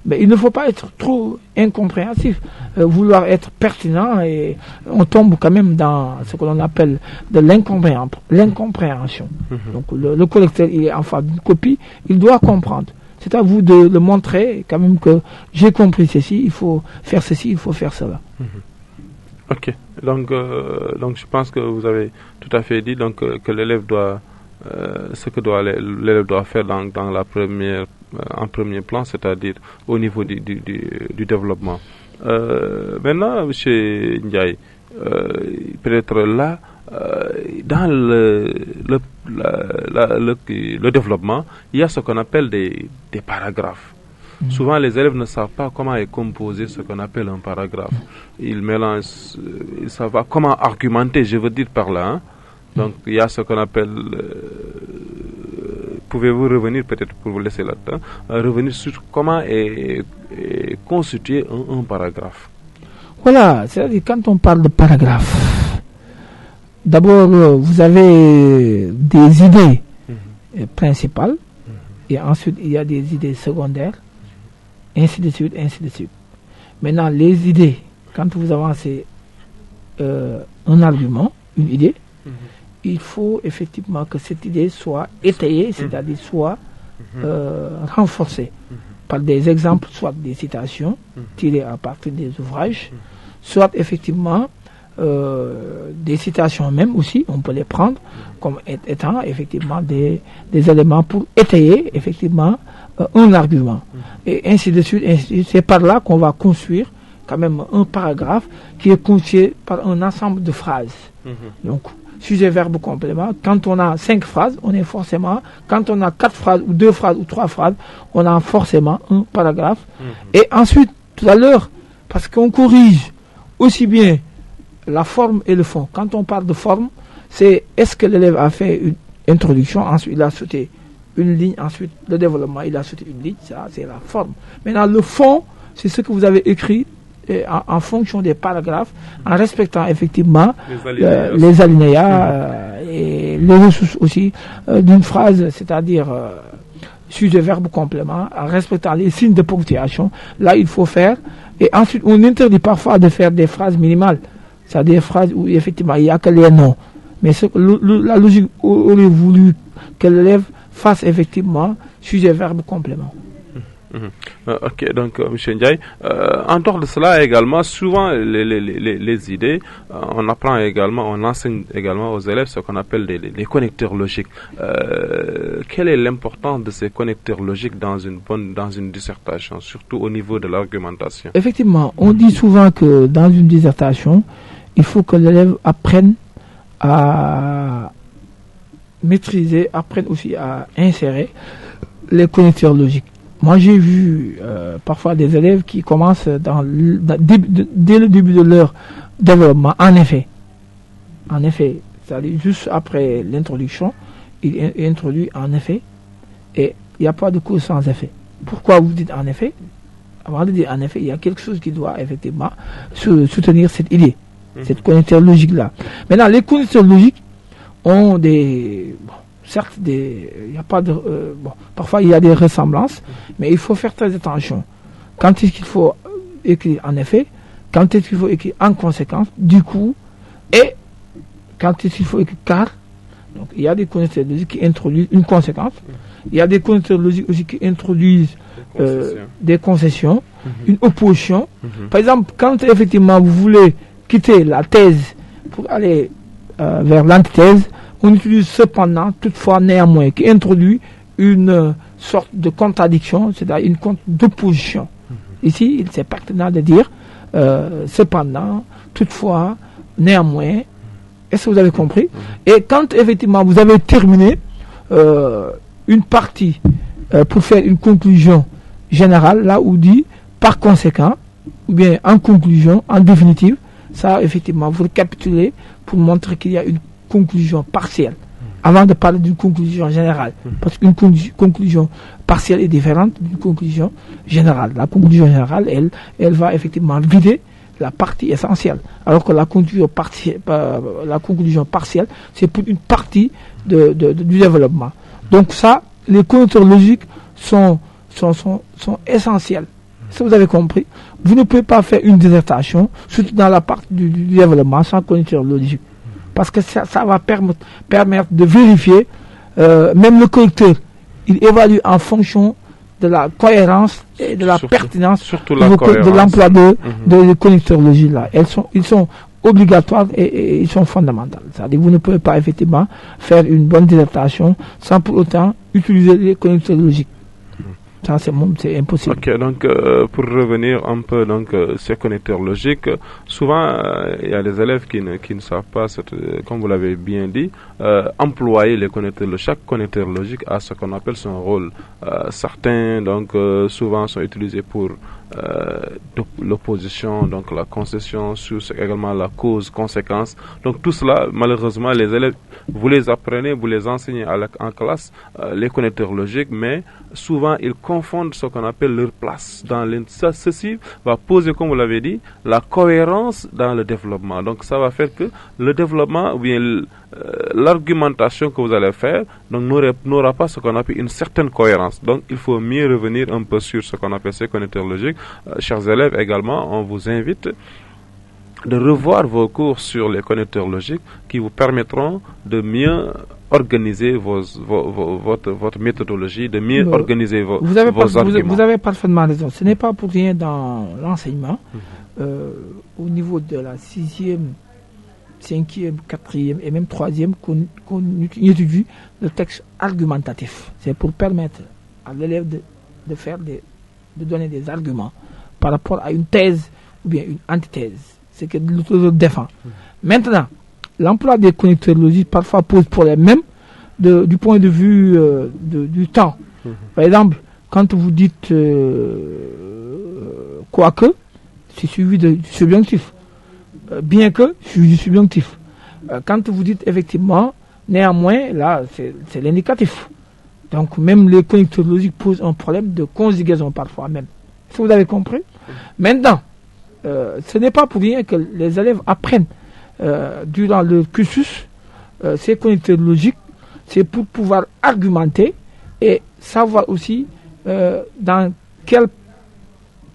Mais il ne faut pas être trop incompréhensif, vouloir être pertinent, et on tombe quand même dans ce que l'on appelle de l'incompréhension. Donc le collecteur, il est en face d'une copie, il doit comprendre. C'est à vous de le montrer quand même que j'ai compris ceci, il faut faire ceci, il faut faire cela. Ok, donc je pense que vous avez tout à fait dit donc, que l'élève doit, ce que l'élève doit faire dans la première, en premier plan, c'est-à-dire au niveau du développement. Maintenant, M. Ndiaye, peut-être là, dans le développement, il y a ce qu'on appelle des paragraphes. Souvent, les élèves ne savent pas comment est composé ce qu'on appelle un paragraphe. Ils mélangent, ils ne savent pas comment argumenter, je veux dire par là. Hein. Donc, il y a ce qu'on appelle... pouvez-vous revenir, peut-être pour vous laisser là-dedans, revenir sur comment est constitué un paragraphe? Voilà, c'est-à-dire quand on parle de paragraphe, d'abord, vous avez des idées principales, et ensuite, il y a des idées secondaires, ainsi de suite, ainsi de suite. Maintenant, les idées, quand vous avancez un argument, une idée, il faut effectivement que cette idée soit étayée, c'est-à-dire soit renforcée par des exemples, soit des citations tirées à partir des ouvrages, soit effectivement des citations même aussi, on peut les prendre comme étant effectivement des éléments pour étayer effectivement un argument. Et ainsi de suite, c'est par là qu'on va construire quand même un paragraphe qui est constitué par un ensemble de phrases. Donc, sujet, verbe, complément. Quand on a 5 phrases, on est forcément, quand on a 4 phrases, ou 2 phrases, ou 3 phrases, on a forcément un paragraphe. Et ensuite, tout à l'heure, parce qu'on corrige aussi bien la forme et le fond. Quand on parle de forme, c'est est-ce que l'élève a fait une introduction, ensuite il a sauté une ligne, ensuite le développement, il a sauté une ligne, ça c'est la forme. Maintenant, le fond, c'est ce que vous avez écrit en fonction des paragraphes, en respectant effectivement les alinéas et les ressources aussi d'une phrase, c'est-à-dire sujet, verbe, complément, en respectant les signes de ponctuation. Là, il faut faire. Et ensuite, on interdit parfois de faire des phrases minimales, c'est-à-dire des phrases où effectivement il n'y a que les noms. Mais la logique aurait voulu que l'élève fasse effectivement sujet, verbe, complément. Ok, donc M. Ndiaye, en dehors de cela également, souvent les idées, on apprend également, on enseigne également aux élèves ce qu'on appelle les connecteurs logiques. Quelle est l'importance de ces connecteurs logiques dans une dissertation, surtout au niveau de l'argumentation? Effectivement, on dit souvent que dans une dissertation, il faut que l'élève apprenne à maîtriser, apprenne aussi à insérer les connecteurs logiques. Moi, j'ai vu parfois des élèves qui commencent dès le début de leur développement, en effet, c'est-à-dire juste après l'introduction, il introduit en effet, et il n'y a pas de cours sans effet. Pourquoi vous dites en effet? Avant de dire en effet, il y a quelque chose qui doit effectivement soutenir cette idée, cette connecteur logique-là. Maintenant, les connecteurs logiques ont des... certes, il y a pas de, parfois il y a des ressemblances, mais il faut faire très attention. Quand est-ce qu'il faut écrire en effet, quand est-ce qu'il faut écrire en conséquence, du coup, et quand est-ce qu'il faut écrire car. Donc il y a des connecteurs logiques qui introduisent une conséquence, il y a des connecteurs logiques aussi qui introduisent des concessions, une opposition. Par exemple, quand effectivement vous voulez quitter la thèse pour aller vers l'antithèse, on utilise cependant, toutefois, néanmoins, qui introduit une sorte de contradiction, c'est-à-dire une d'opposition. Ici, c'est pertinent de dire cependant, toutefois, néanmoins. Est-ce que vous avez compris? Et quand effectivement vous avez terminé une partie pour faire une conclusion générale, là où dit par conséquent, ou bien en conclusion, en définitive, ça effectivement vous récapitulez pour montrer qu'il y a une conclusion partielle avant de parler d'une conclusion générale, parce qu'une conclusion partielle est différente d'une conclusion générale. La conclusion générale, elle va effectivement vider la partie essentielle. Alors que la conclusion partielle, c'est pour une partie du développement. Donc ça, les connecteurs logiques sont essentiels. Si vous avez compris, vous ne pouvez pas faire une dissertation, surtout dans la partie du développement, sans connecteur logique. Parce que ça va permettre de vérifier, même le connecteur, il évalue en fonction de la cohérence et de la pertinence de l'emploi de connecteurs logiques là. Ils sont obligatoires et ils sont fondamentaux. C'est-à-dire que vous ne pouvez pas effectivement faire une bonne dissertation sans pour autant utiliser les connecteurs logiques. Ça, c'est impossible. Ok, donc pour revenir un peu ces connecteurs logiques, souvent il y a des élèves qui ne savent pas, comme vous l'avez bien dit, employer les connecteurs logiques. Chaque connecteur logique a ce qu'on appelle son rôle. Certains souvent sont utilisés pour l'opposition, donc la concession, également la cause-conséquence. Donc tout cela, malheureusement, les élèves, vous les apprenez, vous les enseignez en classe, les connecteurs logiques, mais souvent ils confondent ce qu'on appelle leur place. Ceci va poser, comme vous l'avez dit, la cohérence dans le développement. Donc ça va faire que le développement, ou bien l'argumentation que vous allez faire n'aura pas ce qu'on appelle une certaine cohérence. Donc il faut mieux revenir un peu sur ce qu'on appelle ces connecteurs logiques. Chers élèves, également, on vous invite de revoir vos cours sur les connecteurs logiques qui vous permettront de mieux organiser votre méthodologie, de mieux organiser vos arguments. Vous avez parfaitement raison. Ce n'est pas pour rien dans l'enseignement, au niveau de la 6e, 5e, 4e et même 3e, qu'on étudie le texte argumentatif. C'est pour permettre à l'élève de donner des arguments par rapport à une thèse ou bien une antithèse. C'est que l'auteur défend. Maintenant, l'emploi des connecteurs logiques parfois pose problème même du point de vue du temps. Par exemple, quand vous dites quoique, c'est suivi du subjonctif. Bien que, suivi du subjonctif. Quand vous dites effectivement, néanmoins, là, c'est l'indicatif. Donc, même les connecteurs logiques posent un problème de conjugaison parfois même. Est-ce que vous avez compris? Maintenant, ce n'est pas pour rien que les élèves apprennent durant le cursus ces connecteurs logiques. C'est pour pouvoir argumenter et savoir aussi dans quelle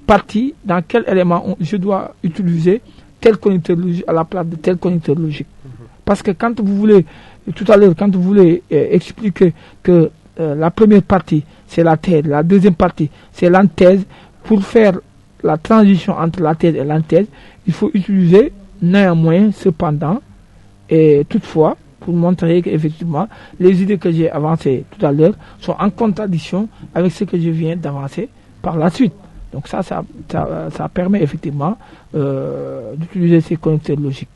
partie, dans quel élément je dois utiliser tel connecteur logique à la place de tel connecteur logique. Parce que quand vous voulez, tout à l'heure, quand vous voulez expliquer que la première partie, c'est la thèse, la deuxième partie, c'est l'antithèse, pour faire la transition entre la thèse et l'antithèse, il faut utiliser néanmoins, cependant, et toutefois, pour montrer qu'effectivement, les idées que j'ai avancées tout à l'heure sont en contradiction avec ce que je viens d'avancer par la suite. Donc ça permet effectivement d'utiliser ces connecteurs logiques.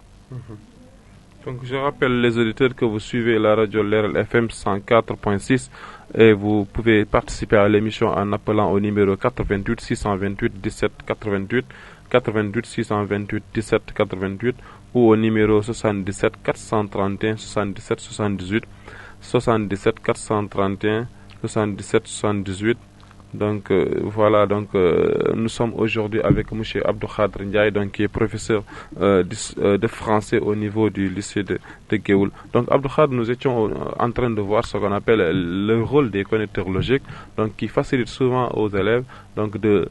Donc je rappelle les auditeurs que vous suivez la radio Leral FM 104.6 et vous pouvez participer à l'émission en appelant au numéro 88 628 17 88, 88 628 17 88 ou au numéro 77 431 77 78, 77 431 77 78. Donc voilà, nous sommes aujourd'hui avec M. Abdou Khadr Ndiaye, qui est professeur de français au niveau du lycée de Géoul. Donc Abdou Khadr, nous étions en train de voir ce qu'on appelle le rôle des connecteurs logiques, qui facilite souvent aux élèves de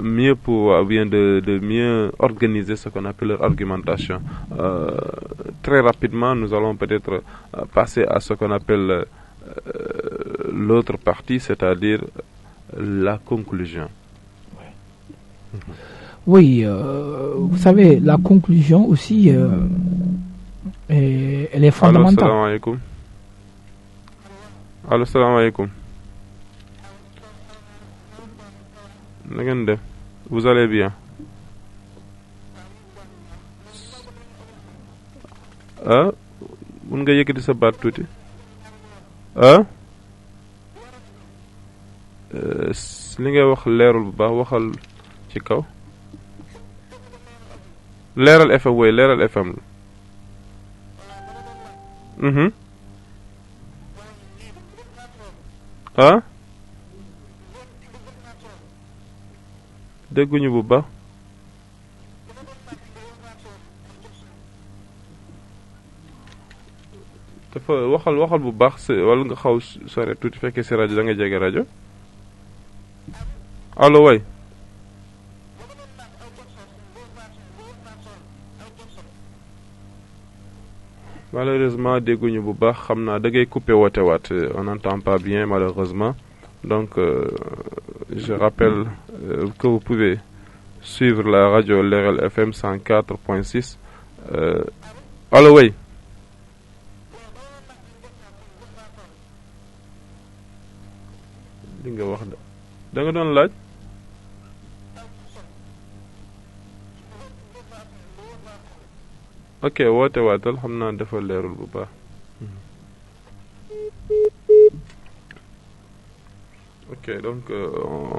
mieux pouvoir, bien de mieux organiser ce qu'on appelle leur argumentation. Très rapidement, nous allons peut-être passer à ce qu'on appelle l'autre partie, c'est-à-dire la conclusion. Oui, vous savez, la conclusion aussi, elle est fondamentale. Allô, salam alaikum. Allô, salam alaikum. Vous allez bien? Mun nga yëkkati sa baat tuuti? Li ngay wax leerul bu baax, waxal ci kaw. Leeral FM, woy Leeral FM la. Dégguñu bu baax. dafa waxal bu baax wala nga xaw sore tuuti fekkee si rajo da nga jege rajo allo way malheureusement dégguñu bu baax xam naa da ngay coupé woote waat on n'entend pas bien malheureusement donc je rappelle que vous pouvez suivre la radio Leral FM 104.6 allo way li nga wax da nga doon laaj ok woote waatal xam naa dafa leerul bu baax ok donc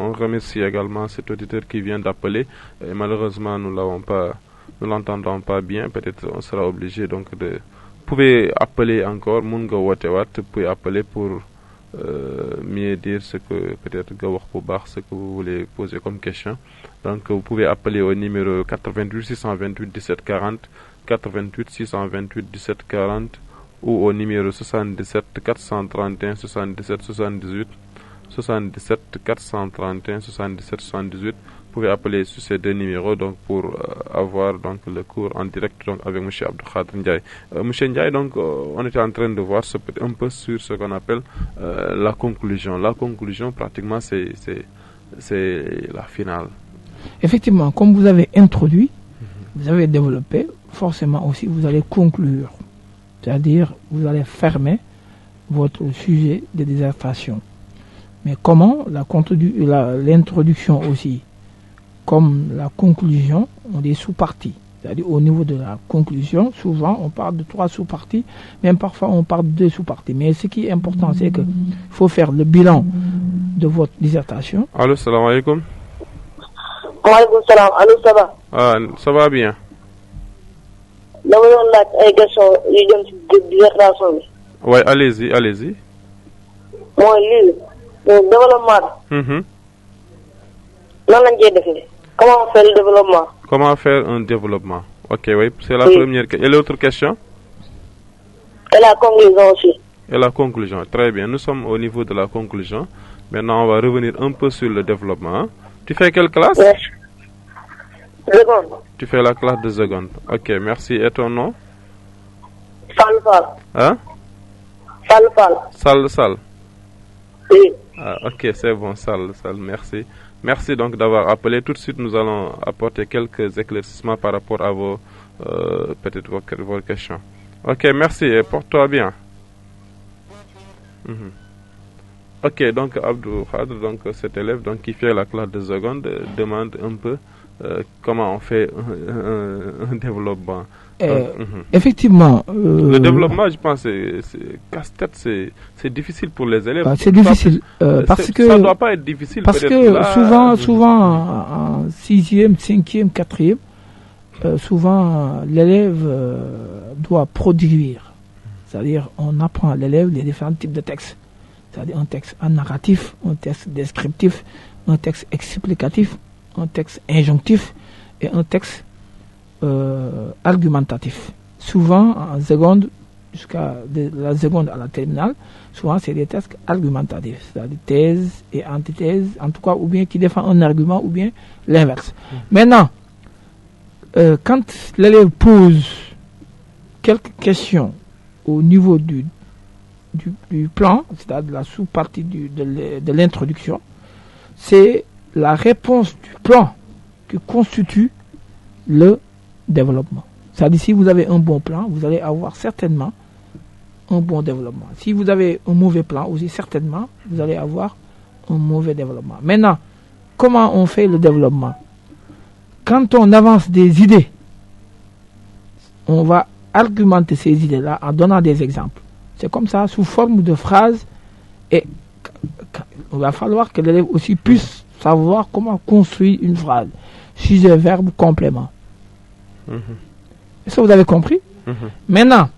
on remercie également cet auditeur qui vient d'appeler et malheureusement nous l'entendons pas bien, peut-être on sera obligé donc de vous pouvez appeler encore mun nga woote waat vous pouvez appeler pour mieux dire ce que peut-être nga wax bu baax ce que vous voulez poser comme question. Donc vous pouvez appeler au numéro 88 628 17 40 88 628 17 40 ou au numéro 77 431 77 78 77 431 77 78. Vous pouvez appeler sur ces deux numéros donc pour avoir donc le cours en direct donc avec M. Abdou Khadr Ndiaye. Monsieur Ndiaye, donc on était en train de voir un peu sur ce qu'on appelle la conclusion. La conclusion, pratiquement, c'est la finale. Effectivement, comme vous avez introduit, vous avez développé, forcément aussi vous allez conclure. C'est-à-dire, vous allez fermer votre sujet de dissertation. Mais comment l'introduction aussi, comme la conclusion, ont des sous-parties. C'est-à-dire au niveau de la conclusion, souvent on parle de 3 sous-parties, même parfois on parle de 2 sous-parties. Mais ce qui est important, c'est qu'il faut faire le bilan de votre dissertation. Allô, salam alaikum. Waalaikum salam. Allô, ça va? Ah, ça va bien. dama doon laaj ay questions yu jëm ci dissertation bi. Ouais, allez-y. mooy lii développement bi. nan lañ koy defee? Comment faire le développement? Comment faire un développement? Ok, oui, c'est la première question. Et l'autre question? Et la conclusion aussi. Et la conclusion, très bien. Nous sommes au niveau de la conclusion. Maintenant, on va revenir un peu sur le développement. Hein? Tu fais quelle classe? Yes. Seconde. Tu fais la classe de seconde. Ok, merci. Et ton nom? Fall. Hein? Sal. Oui. Ah, ok, c'est bon, Sal, merci. Merci donc d'avoir appelé. Tout de suite, nous allons apporter quelques éclaircissements par rapport à peut-être vos questions. Ok, merci et porte-toi bien. Ok, donc Abdou Khadr, donc cet élève donc, qui fait la classe de seconde demande un peu comment on fait un développement. Effectivement. Le développement, je pense, c'est casse-tête, c'est difficile pour les élèves. C'est difficile parce que ça ne doit pas être difficile. Parce que là, souvent en 6e, 5e, 4e, souvent l'élève doit produire. C'est-à-dire on apprend à l'élève les différents types de textes. C'est-à-dire un texte narratif, un texte descriptif, un texte explicatif, un texte injonctif et un texte argumentatif. Souvent en seconde, jusqu'à la seconde à la terminale, souvent c'est des textes argumentatifs, c'est-à-dire thèse et antithèse, en tout cas, ou bien qui défend un argument, ou bien l'inverse. Maintenant, quand l'élève pose quelques questions au niveau du plan, c'est-à-dire la sous-partie de l'introduction, c'est la réponse du plan qui constitue le développement. C'est-à-dire si vous avez un bon plan, vous allez avoir certainement un bon développement. Si vous avez un mauvais plan, aussi certainement, vous allez avoir un mauvais développement. Maintenant, comment on fait le développement? Quand on avance des idées, on va argumenter ces idées-là en donnant des exemples. C'est comme ça, sous forme de phrases, et il va falloir que l'élève aussi puisse savoir comment construire une phrase, sujet, verbe, complément. Est-ce que vous avez compris? Maintenant,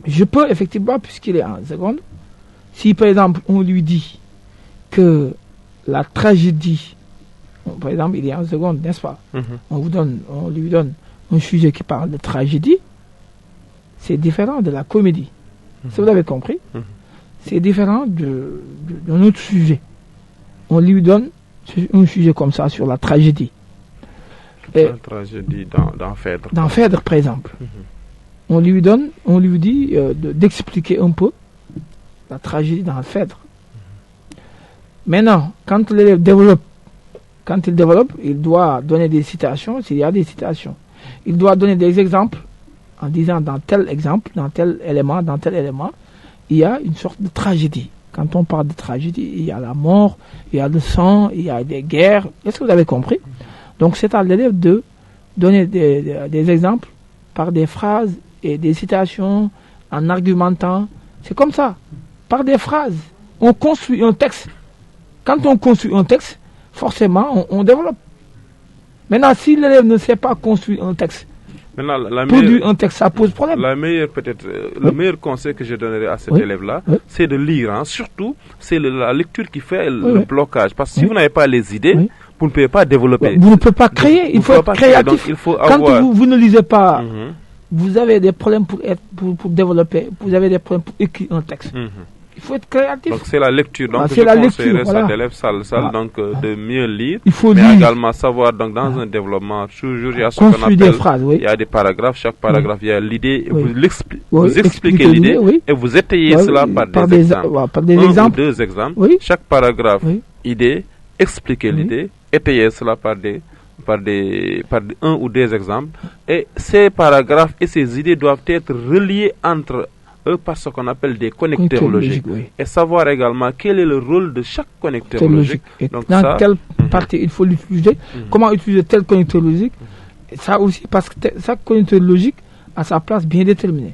je peux effectivement, puisqu'il est en seconde, si par exemple on lui dit que la tragédie, par exemple il est en seconde, n'est-ce pas? On lui donne un sujet qui parle de tragédie, c'est différent de la comédie. Si vous avez compris, c'est différent de notre sujet. On lui donne un sujet comme ça sur la tragédie. La tragédie dans Phèdre. Dans Phèdre, par exemple. On lui dit d'expliquer un peu la tragédie dans Phèdre. Maintenant, quand l'élève développe, il doit donner des citations, s'il y a des citations. Il doit donner des exemples en disant dans tel exemple, dans tel élément, il y a une sorte de tragédie. Quand on parle de tragédie, il y a la mort, il y a le sang, il y a des guerres. Est-ce que vous avez compris? Donc c'est à l'élève de donner des exemples par des phrases et des citations en argumentant. C'est comme ça. Par des phrases, on construit un texte. Quand on construit un texte, forcément, on développe. Maintenant, si l'élève ne sait pas construire un texte, produire un texte, ça pose problème. Le meilleur conseil que je donnerais à cet élève-là, c'est de lire. Surtout, c'est la lecture qui fait le blocage. Parce que si vous n'avez pas les idées, vous ne pouvez pas développer. Vous ne pouvez pas créer, il faut être créatif. Quand vous ne lisez pas, vous avez des problèmes pour développer, vous avez des problèmes pour écrire un texte. Il faut être créatif. Donc c'est la lecture. Donc je conseillerais cet élève donc de mieux lire. Il faut lire. Également savoir donc dans un développement toujours il y a ce qu'on appelle des phrases, il y a des paragraphes. Chaque paragraphe il y a l'idée. Vous expliquez l'idée et vous étayez cela par des exemples. Par des exemples. Un ou deux exemples. Chaque paragraphe idée, expliquez l'idée, étayez cela par un ou deux exemples. Et ces paragraphes et ces idées doivent être reliés entre eux par ce qu'on appelle des connecteurs logiques. Et savoir également quel est le rôle de chaque connecteur logique. Et donc dans quelle partie il faut l'utiliser, comment utiliser tel connecteur logique. Et ça aussi, parce que chaque connecteur logique a sa place bien déterminée.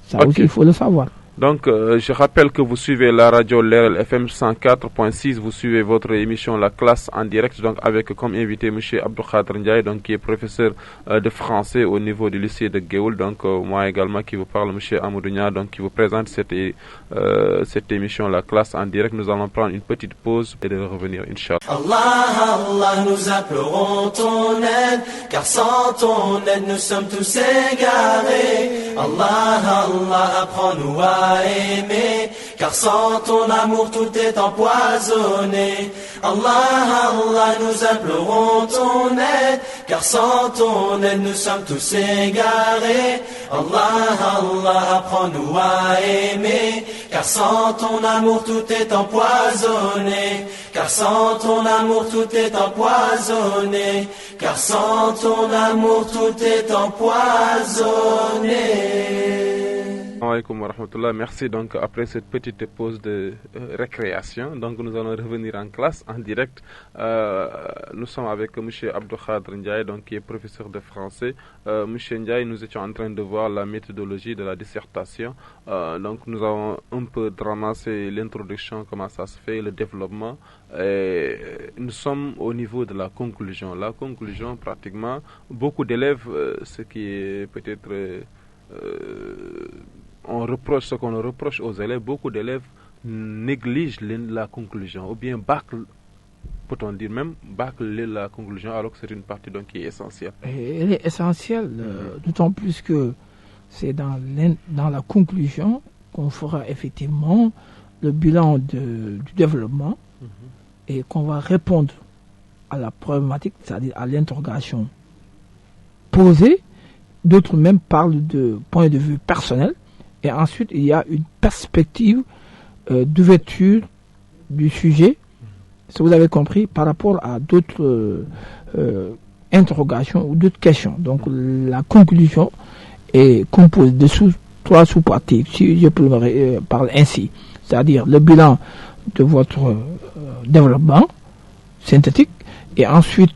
Ça aussi, il faut le savoir. Donc, je rappelle que vous suivez la radio Leral FM 104.6. Vous suivez votre émission La Classe en direct, donc avec comme invité M. Abdou Khadr Ndiaye, donc qui est professeur de français au niveau du lycée de Géoul. Donc, moi également qui vous parle, M. Amadou Nia, donc qui vous présente cette émission La Classe en direct. Nous allons prendre une petite pause et de revenir, Inch'Allah. Allah, Allah, nous implorons ton aide, car sans ton aide nous sommes tous égarés. Allah, Allah, apprends-nous à aimer, car sans ton amour tout est empoisonné. Allah, Allah, nous implorons ton aide, car sans ton aide nous sommes tous égarés. Allah, Allah, apprends-nous à aimer, car sans ton amour tout est empoisonné. Car sans ton amour tout est empoisonné. Car sans ton amour tout est empoisonné. Assalamu wa rahmatullah. Merci. Donc après cette petite pause de récréation, donc nous allons revenir en classe en direct. Nous sommes avec M. Abdou Khadr Ndiaye, donc qui est professeur de français. M. Ndiaye, nous étions en train de voir la méthodologie de la dissertation. Donc nous avons un peu ramassé l'introduction, comment ça se fait, le développement. Et nous sommes au niveau de la conclusion. La conclusion, pratiquement, beaucoup d'élèves, ce qui est peut-être ce qu'on reproche aux élèves, beaucoup d'élèves négligent la conclusion, ou bien bâclent, peut-on dire même, bâclent la conclusion, alors que c'est une partie donc qui est essentielle. Et elle est essentielle, d'autant plus que c'est dans la conclusion qu'on fera effectivement le bilan du développement et qu'on va répondre à la problématique, c'est-à-dire à l'interrogation posée. D'autres même parlent de point de vue personnel. Et ensuite, il y a une perspective d'ouverture du sujet, si vous avez compris, par rapport à d'autres interrogations ou d'autres questions. Donc, la conclusion est composée de trois sous-parties, si je peux parler ainsi. C'est-à-dire le bilan de votre développement synthétique et ensuite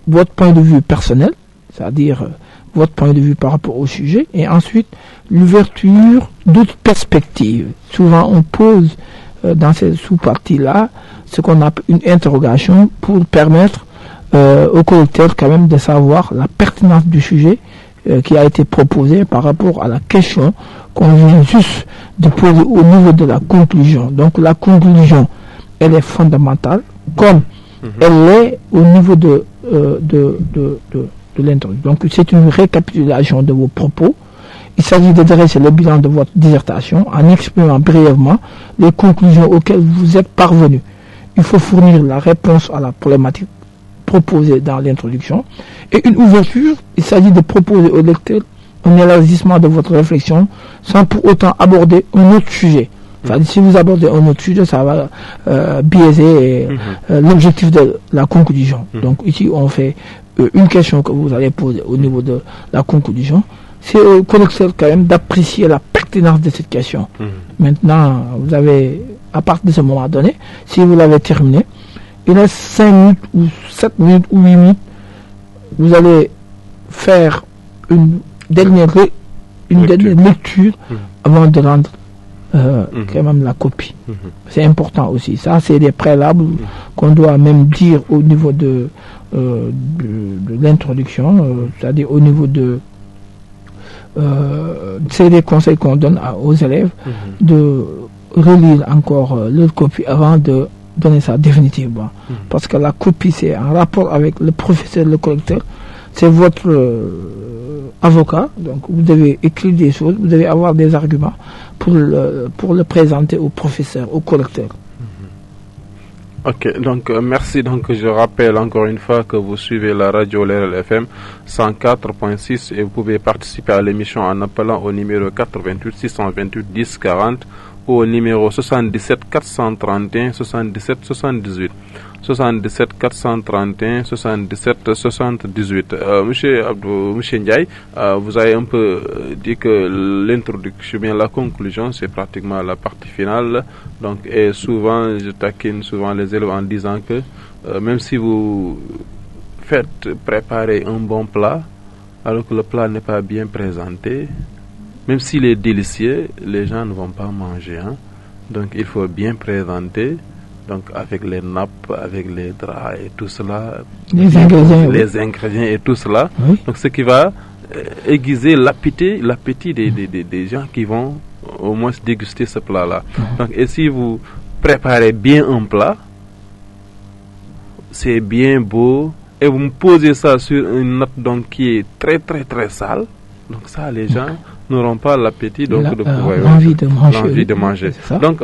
votre point de vue personnel, c'est-à-dire votre point de vue par rapport au sujet, et ensuite l'ouverture d'autres perspectives. Souvent on pose dans ces sous-parties-là ce qu'on appelle une interrogation pour permettre au correcteur quand même de savoir la pertinence du sujet qui a été proposé par rapport à la question qu'on vient juste de poser au niveau de la conclusion. Donc la conclusion, elle est fondamentale, comme elle est au niveau de l'introduction. Donc c'est une récapitulation de vos propos Il s'agit de dresser le bilan de votre dissertation en exprimant brièvement les conclusions auxquelles vous êtes parvenu. Il faut fournir la réponse à la problématique proposée dans l'introduction et une ouverture. Il s'agit de proposer au lecteur un élargissement de votre réflexion sans pour autant aborder un autre sujet. C'est-à-dire, si vous abordez un autre sujet, ça va biaiser l'objectif de la conclusion. Donc ici, on fait une question que vous allez poser au niveau de la conclusion. C'est au correcteur quand même d'apprécier la pertinence de cette question. Maintenant, vous avez, à partir de ce moment donné, si vous l'avez terminé, il reste 5 minutes ou 7 minutes ou 8 minutes, vous allez faire une dernière lecture avant de rendre quand même la copie. C'est important aussi. Ça, c'est des préalables qu'on doit même dire au niveau de l'introduction, c'est-à-dire au niveau de c'est des conseils qu'on donne aux élèves de relire encore leur copie avant de donner ça définitivement. Parce que la copie, c'est en rapport avec le professeur, le correcteur. C'est votre avocat. Donc, vous devez écrire des choses, vous devez avoir des arguments pour le présenter au professeur, au correcteur. Ok, donc merci. Donc je rappelle encore une fois que vous suivez la radio Leral FM 104.6 et vous pouvez participer à l'émission en appelant au numéro 88 628 10 40 ou au numéro 77 431 77 78. 77 431 77 78. Monsieur Ndiaye, vous avez un peu dit que l'introduction, bien la conclusion, c'est pratiquement la partie finale. Donc, et souvent, je taquine souvent les élèves en disant que même si vous faites préparer un bon plat, alors que le plat n'est pas bien présenté, même s'il est délicieux, les gens ne vont pas manger. Hein? Donc, il faut bien présenter. Donc avec les nappes, avec les draps et tout cela, les ingrédients et tout cela. Oui. Donc ce qui va aiguiser l'appétit des gens qui vont au moins déguster ce plat-là. Donc et si vous préparez bien un plat, c'est bien beau, et vous me posez ça sur une nappe donc qui est très très très sale, donc ça les gens n'auront pas l'appétit donc de pouvoir l'envie de manger. Donc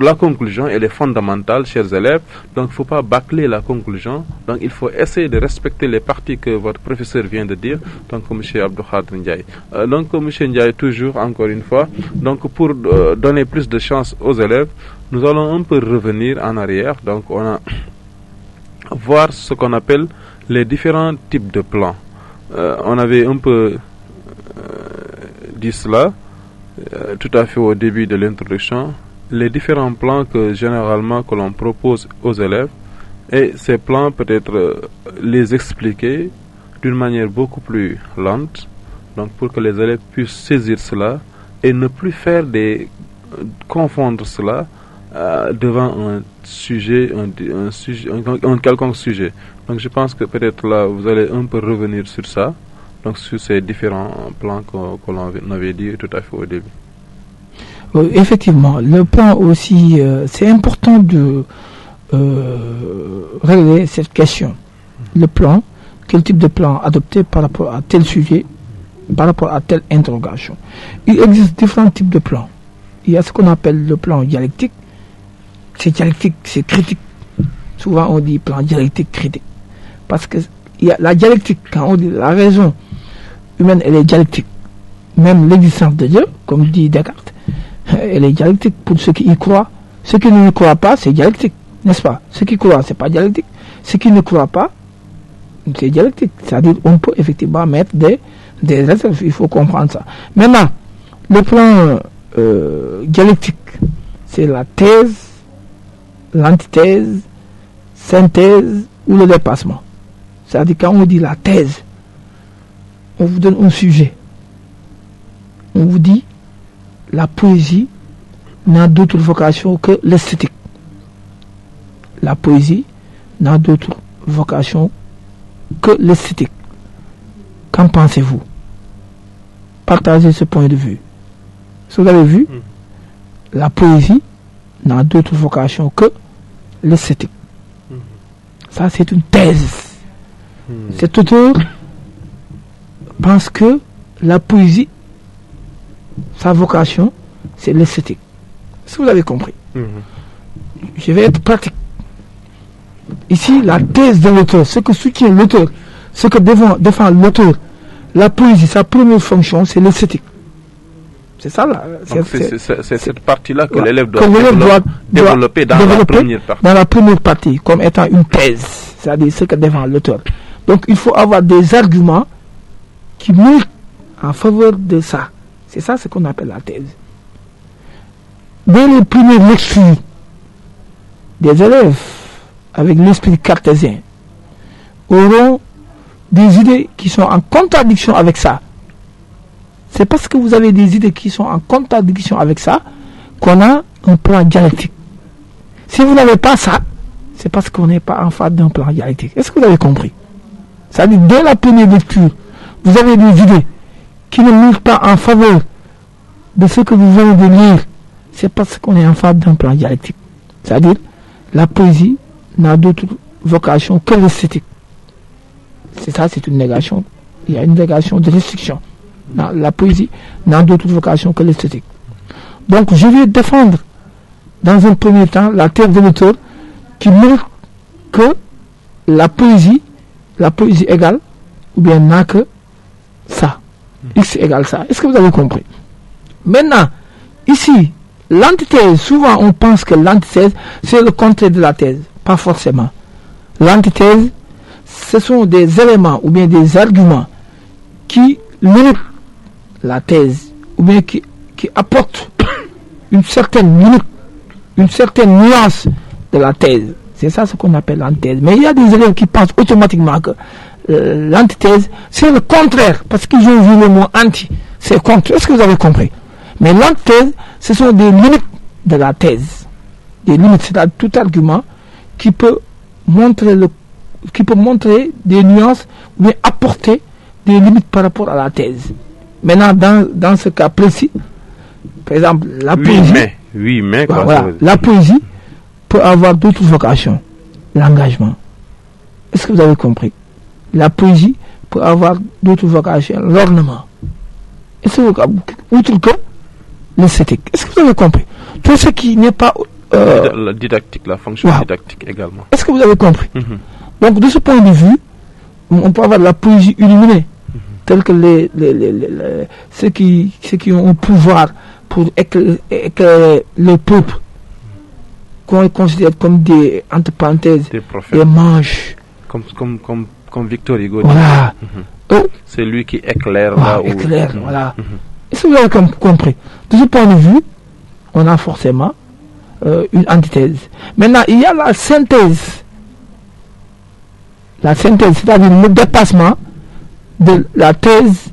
la conclusion elle est fondamentale, chers élèves. Donc il ne faut pas bâcler la conclusion. Donc il faut essayer de respecter les parties que votre professeur vient de dire. Donc M. Abdou Khadr Ndiaye. Donc M. Ndiaye, toujours encore une fois. Donc pour donner plus de chance aux élèves, nous allons un peu revenir en arrière. Donc on a voir ce qu'on appelle les différents types de plans. On avait un peu dit cela tout à fait au début de l'introduction, les différents plans que généralement que l'on propose aux élèves, et ces plans peut-être les expliquer d'une manière beaucoup plus lente, donc pour que les élèves puissent saisir cela et ne plus faire confondre cela devant un sujet, un quelconque sujet. Donc je pense que peut-être là vous allez un peu revenir sur ça. Donc sur ces différents plans que l'on avait dit tout à fait au début. Oui, effectivement, le plan aussi, c'est important de régler cette question. Le plan, quel type de plan adopter par rapport à tel sujet, par rapport à telle interrogation. Il existe différents types de plans. Il y a ce qu'on appelle le plan dialectique. C'est dialectique, c'est critique. Souvent on dit plan dialectique critique. Parce que il y a la dialectique, quand on dit la raison humaine, elle est dialectique. Même l'existence de Dieu, comme dit Descartes, elle est dialectique pour ceux qui y croient. Ceux qui ne y croient pas, c'est dialectique, n'est-ce pas? Ceux qui croient, c'est pas dialectique. Ceux qui ne croient pas, c'est dialectique. C'est-à-dire on peut effectivement mettre des réserves, il faut comprendre ça. Maintenant, le plan dialectique, c'est la thèse, l'antithèse, synthèse ou le dépassement. C'est-à-dire quand on dit la thèse, on vous donne un sujet. On vous dit la poésie n'a d'autre vocation que l'esthétique. La poésie n'a d'autre vocation que l'esthétique. Qu'en pensez-vous? Partagez ce point de vue. Si vous avez vu, la poésie n'a d'autre vocation que l'esthétique. Ça, c'est une thèse. Cet auteur pense que la poésie sa vocation, c'est l'esthétique. Est-ce que vous avez compris? Je vais être pratique. Ici, la thèse de l'auteur, ce que soutient l'auteur, ce que défend l'auteur, la poésie, sa première fonction, c'est l'esthétique. C'est ça là. C'est cette partie-là que l'élève doit développer dans la première partie. Dans la première partie, comme étant une thèse, c'est-à-dire ce que défend l'auteur. Donc il faut avoir des arguments qui milquent en faveur de ça. C'est ça ce qu'on appelle la thèse. Dès les premières lectures, des élèves avec l'esprit cartésien auront des idées qui sont en contradiction avec ça. C'est parce que vous avez des idées qui sont en contradiction avec ça qu'on a un plan dialectique. Si vous n'avez pas ça, c'est parce qu'on n'est pas en face d'un plan dialectique. Est-ce que vous avez compris? C'est-à-dire, dès la première lecture, vous avez des idées qui ne milquent pas en faveur de ce que vous venez de lire. C'est parce qu'on est en face d'un plan dialectique. C'est-à-dire, la poésie n'a d'autre vocation que l'esthétique. C'est ça, c'est une négation. Il y a une négation de restriction. La poésie n'a d'autre vocation que l'esthétique. Donc, je vais défendre, dans un premier temps, la thèse de l'auteur qui montre que la poésie égale, ou bien n'a que ça. X égale ça. Est-ce que vous avez compris? Maintenant, ici, l'antithèse, souvent on pense que l'antithèse, c'est le contraire de la thèse. Pas forcément. L'antithèse, ce sont des éléments ou bien des arguments qui limitent la thèse, ou bien qui apportent une certaine limite, une certaine nuance de la thèse. C'est ça ce qu'on appelle l'antithèse. Mais il y a des élèves qui pensent automatiquement que l'antithèse, c'est le contraire, parce qu'ils ont vu le mot anti, c'est contre. Est-ce que vous avez compris? Mais l'antithèse, ce sont des limites de la thèse. Des limites, c'est-à-dire tout argument qui peut montrer des nuances, ou apporter des limites par rapport à la thèse. Maintenant, dans ce cas précis, par exemple, la poésie. La poésie peut avoir d'autres vocations. L'engagement. Est-ce que vous avez compris? La poésie peut avoir d'autres vocations. L'ornement. Est-ce que outre que l'esthétique. Est-ce que vous avez compris? Tout ce qui n'est pas... la didactique, la fonction didactique également. Est-ce que vous avez compris? Donc, de ce point de vue, on peut avoir la poésie illuminée, telle que ceux qui ont un pouvoir pour éclairer le peuple, qu'on considère comme des, entre parenthèses, des mages. Comme Victor Hugo. Voilà. C'est lui qui éclaire là où... Éclaire, voilà. Est-ce que vous avez compris? De ce point de vue, on a forcément une antithèse. Maintenant, il y a la synthèse. La synthèse, c'est-à-dire le dépassement de la thèse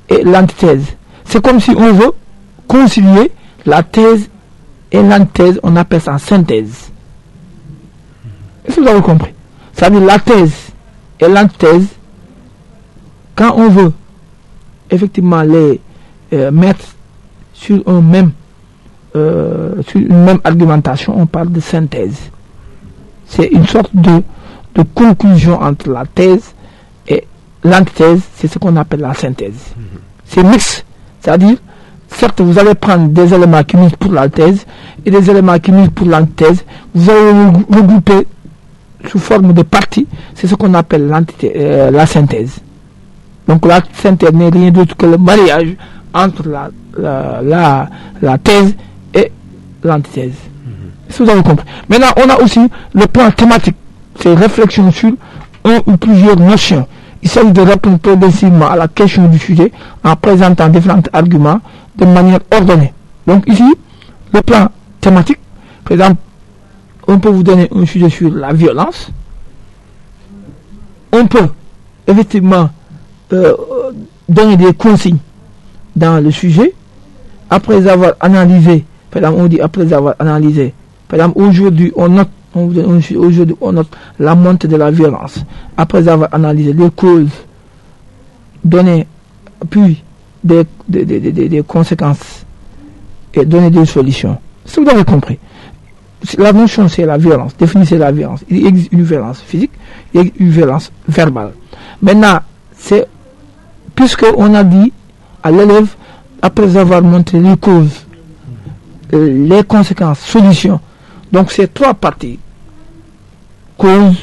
et l'antithèse. C'est comme si on veut concilier la thèse et l'antithèse, on appelle ça synthèse. Est-ce que vous avez compris? C'est-à-dire la thèse et l'antithèse, quand on veut effectivement les mettre sur une même argumentation, on parle de synthèse. C'est une sorte de conclusion entre la thèse et l'antithèse, c'est ce qu'on appelle la synthèse. C'est mixte, c'est-à-dire, certes, vous allez prendre des éléments qui milquent pour la thèse et des éléments qui milquent pour l'antithèse, vous allez regrouper sous forme de parties, c'est ce qu'on appelle la synthèse. Donc la synthèse n'est rien d'autre que le mariage entre la thèse et l'antithèse. Est-ce que vous avez compris? Maintenant, on a aussi le plan thématique. C'est réflexion sur un ou plusieurs notions. Il s'agit de répondre progressivement à la question du sujet en présentant différents arguments de manière ordonnée. Donc ici, le plan thématique, par exemple, on peut vous donner un sujet sur la violence. On peut effectivement donner des consignes dans le sujet. Après avoir analysé, par exemple, on dit après avoir analysé, par exemple, aujourd'hui, on note la montée de la violence. Après avoir analysé les causes, donner puis des conséquences et donner des solutions. Si vous avez compris, la notion c'est la violence. Définissez la violence. Il existe une violence physique, il existe une violence verbale. Maintenant, puisque on a dit à l'élève après avoir montré les causes, les conséquences, solutions. Donc c'est 3 parties. Cause,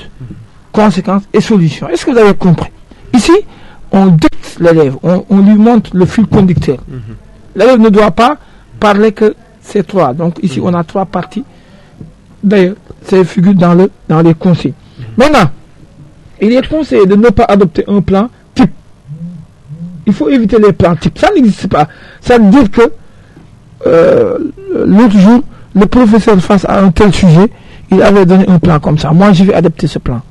conséquences et solutions. Est-ce que vous avez compris? Ici, on dicte l'élève, on lui montre le fil conducteur. L'élève ne doit pas parler que ces 3. Donc ici, on a 3 parties. D'ailleurs, c'est figure dans les conseils. Maintenant, il est conseillé de ne pas adopter un plan type. Il faut éviter les plans types. Ça n'existe pas. Ça veut dire que l'autre jour, le professeur face à un tel sujet, il avait donné un plan comme ça. Moi, je vais adopter ce plan.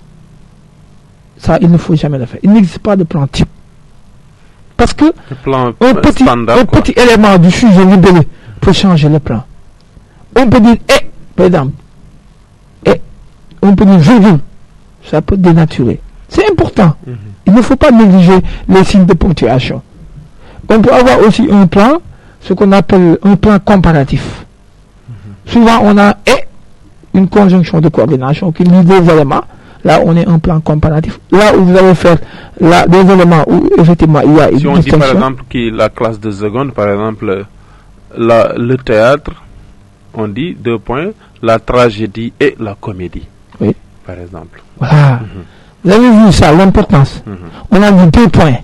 Ça, il ne faut jamais le faire. Il n'existe pas de plan type. Parce que un petit élément du sujet libellé peut changer le plan. On peut dire par exemple, on peut dire virgule. Ça peut dénaturer. C'est important. Il ne faut pas négliger les signes de ponctuation. On peut avoir aussi un plan, ce qu'on appelle un plan comparatif. Souvent, on a une conjonction de coordination qui lie des éléments. Là, on est un plan comparatif. Là où vous allez faire des éléments où effectivement il y a une distinction. Si on dit par exemple que la classe de seconde, par exemple, le théâtre, on dit 2 points, la tragédie et la comédie. Oui. Par exemple. Voilà. Vous avez vu ça, l'importance. On a dit 2 points.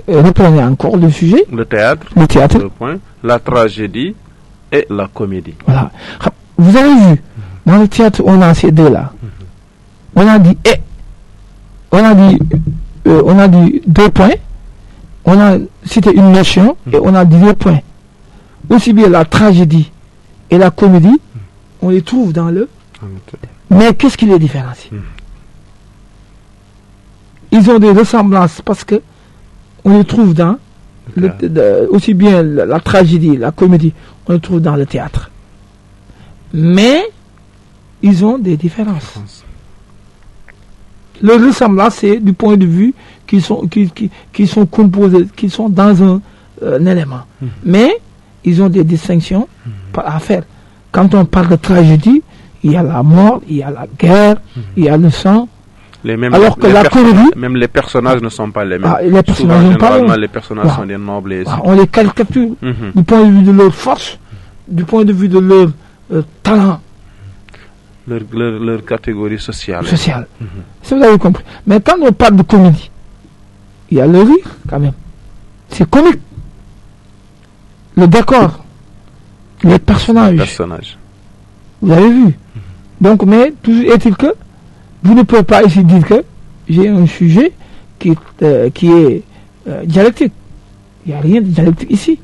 Reprenez encore le sujet. Le théâtre. 2 points. La tragédie et la comédie. Voilà. Vous avez vu, dans le théâtre, on a ces 2 là. On a dit on a dit 2 points. On a cité une notion et on a dit 2 points. Aussi bien la tragédie et la comédie, on les trouve dans le. Mais qu'est-ce qui les différencie? Ils ont des ressemblances parce que on les trouve dans aussi bien la tragédie, la comédie, on les trouve dans le théâtre. Mais ils ont des différences. Leur ressemblance, c'est du point de vue qu'ils sont composés, qu'ils sont dans un élément. Mais ils ont des distinctions à faire. Quand on parle de tragédie, il y a la mort, il y a la guerre, il y a le sang. Alors que la comédie... Même les personnages ne sont pas les mêmes. Les personnages ne sont pas les mêmes. Les personnages sont des nobles. Et on les caricature du point de vue de leur force, du point de vue de leur talent. Leur catégorie sociale. Ça, vous avez compris. Mais quand on parle de comédie, il y a le rire quand même. C'est comique. Le décor, les personnages. Vous avez vu. Donc, mais toujours est-il que vous ne pouvez pas ici dire que j'ai un sujet qui est dialectique. Il n'y a rien de dialectique ici.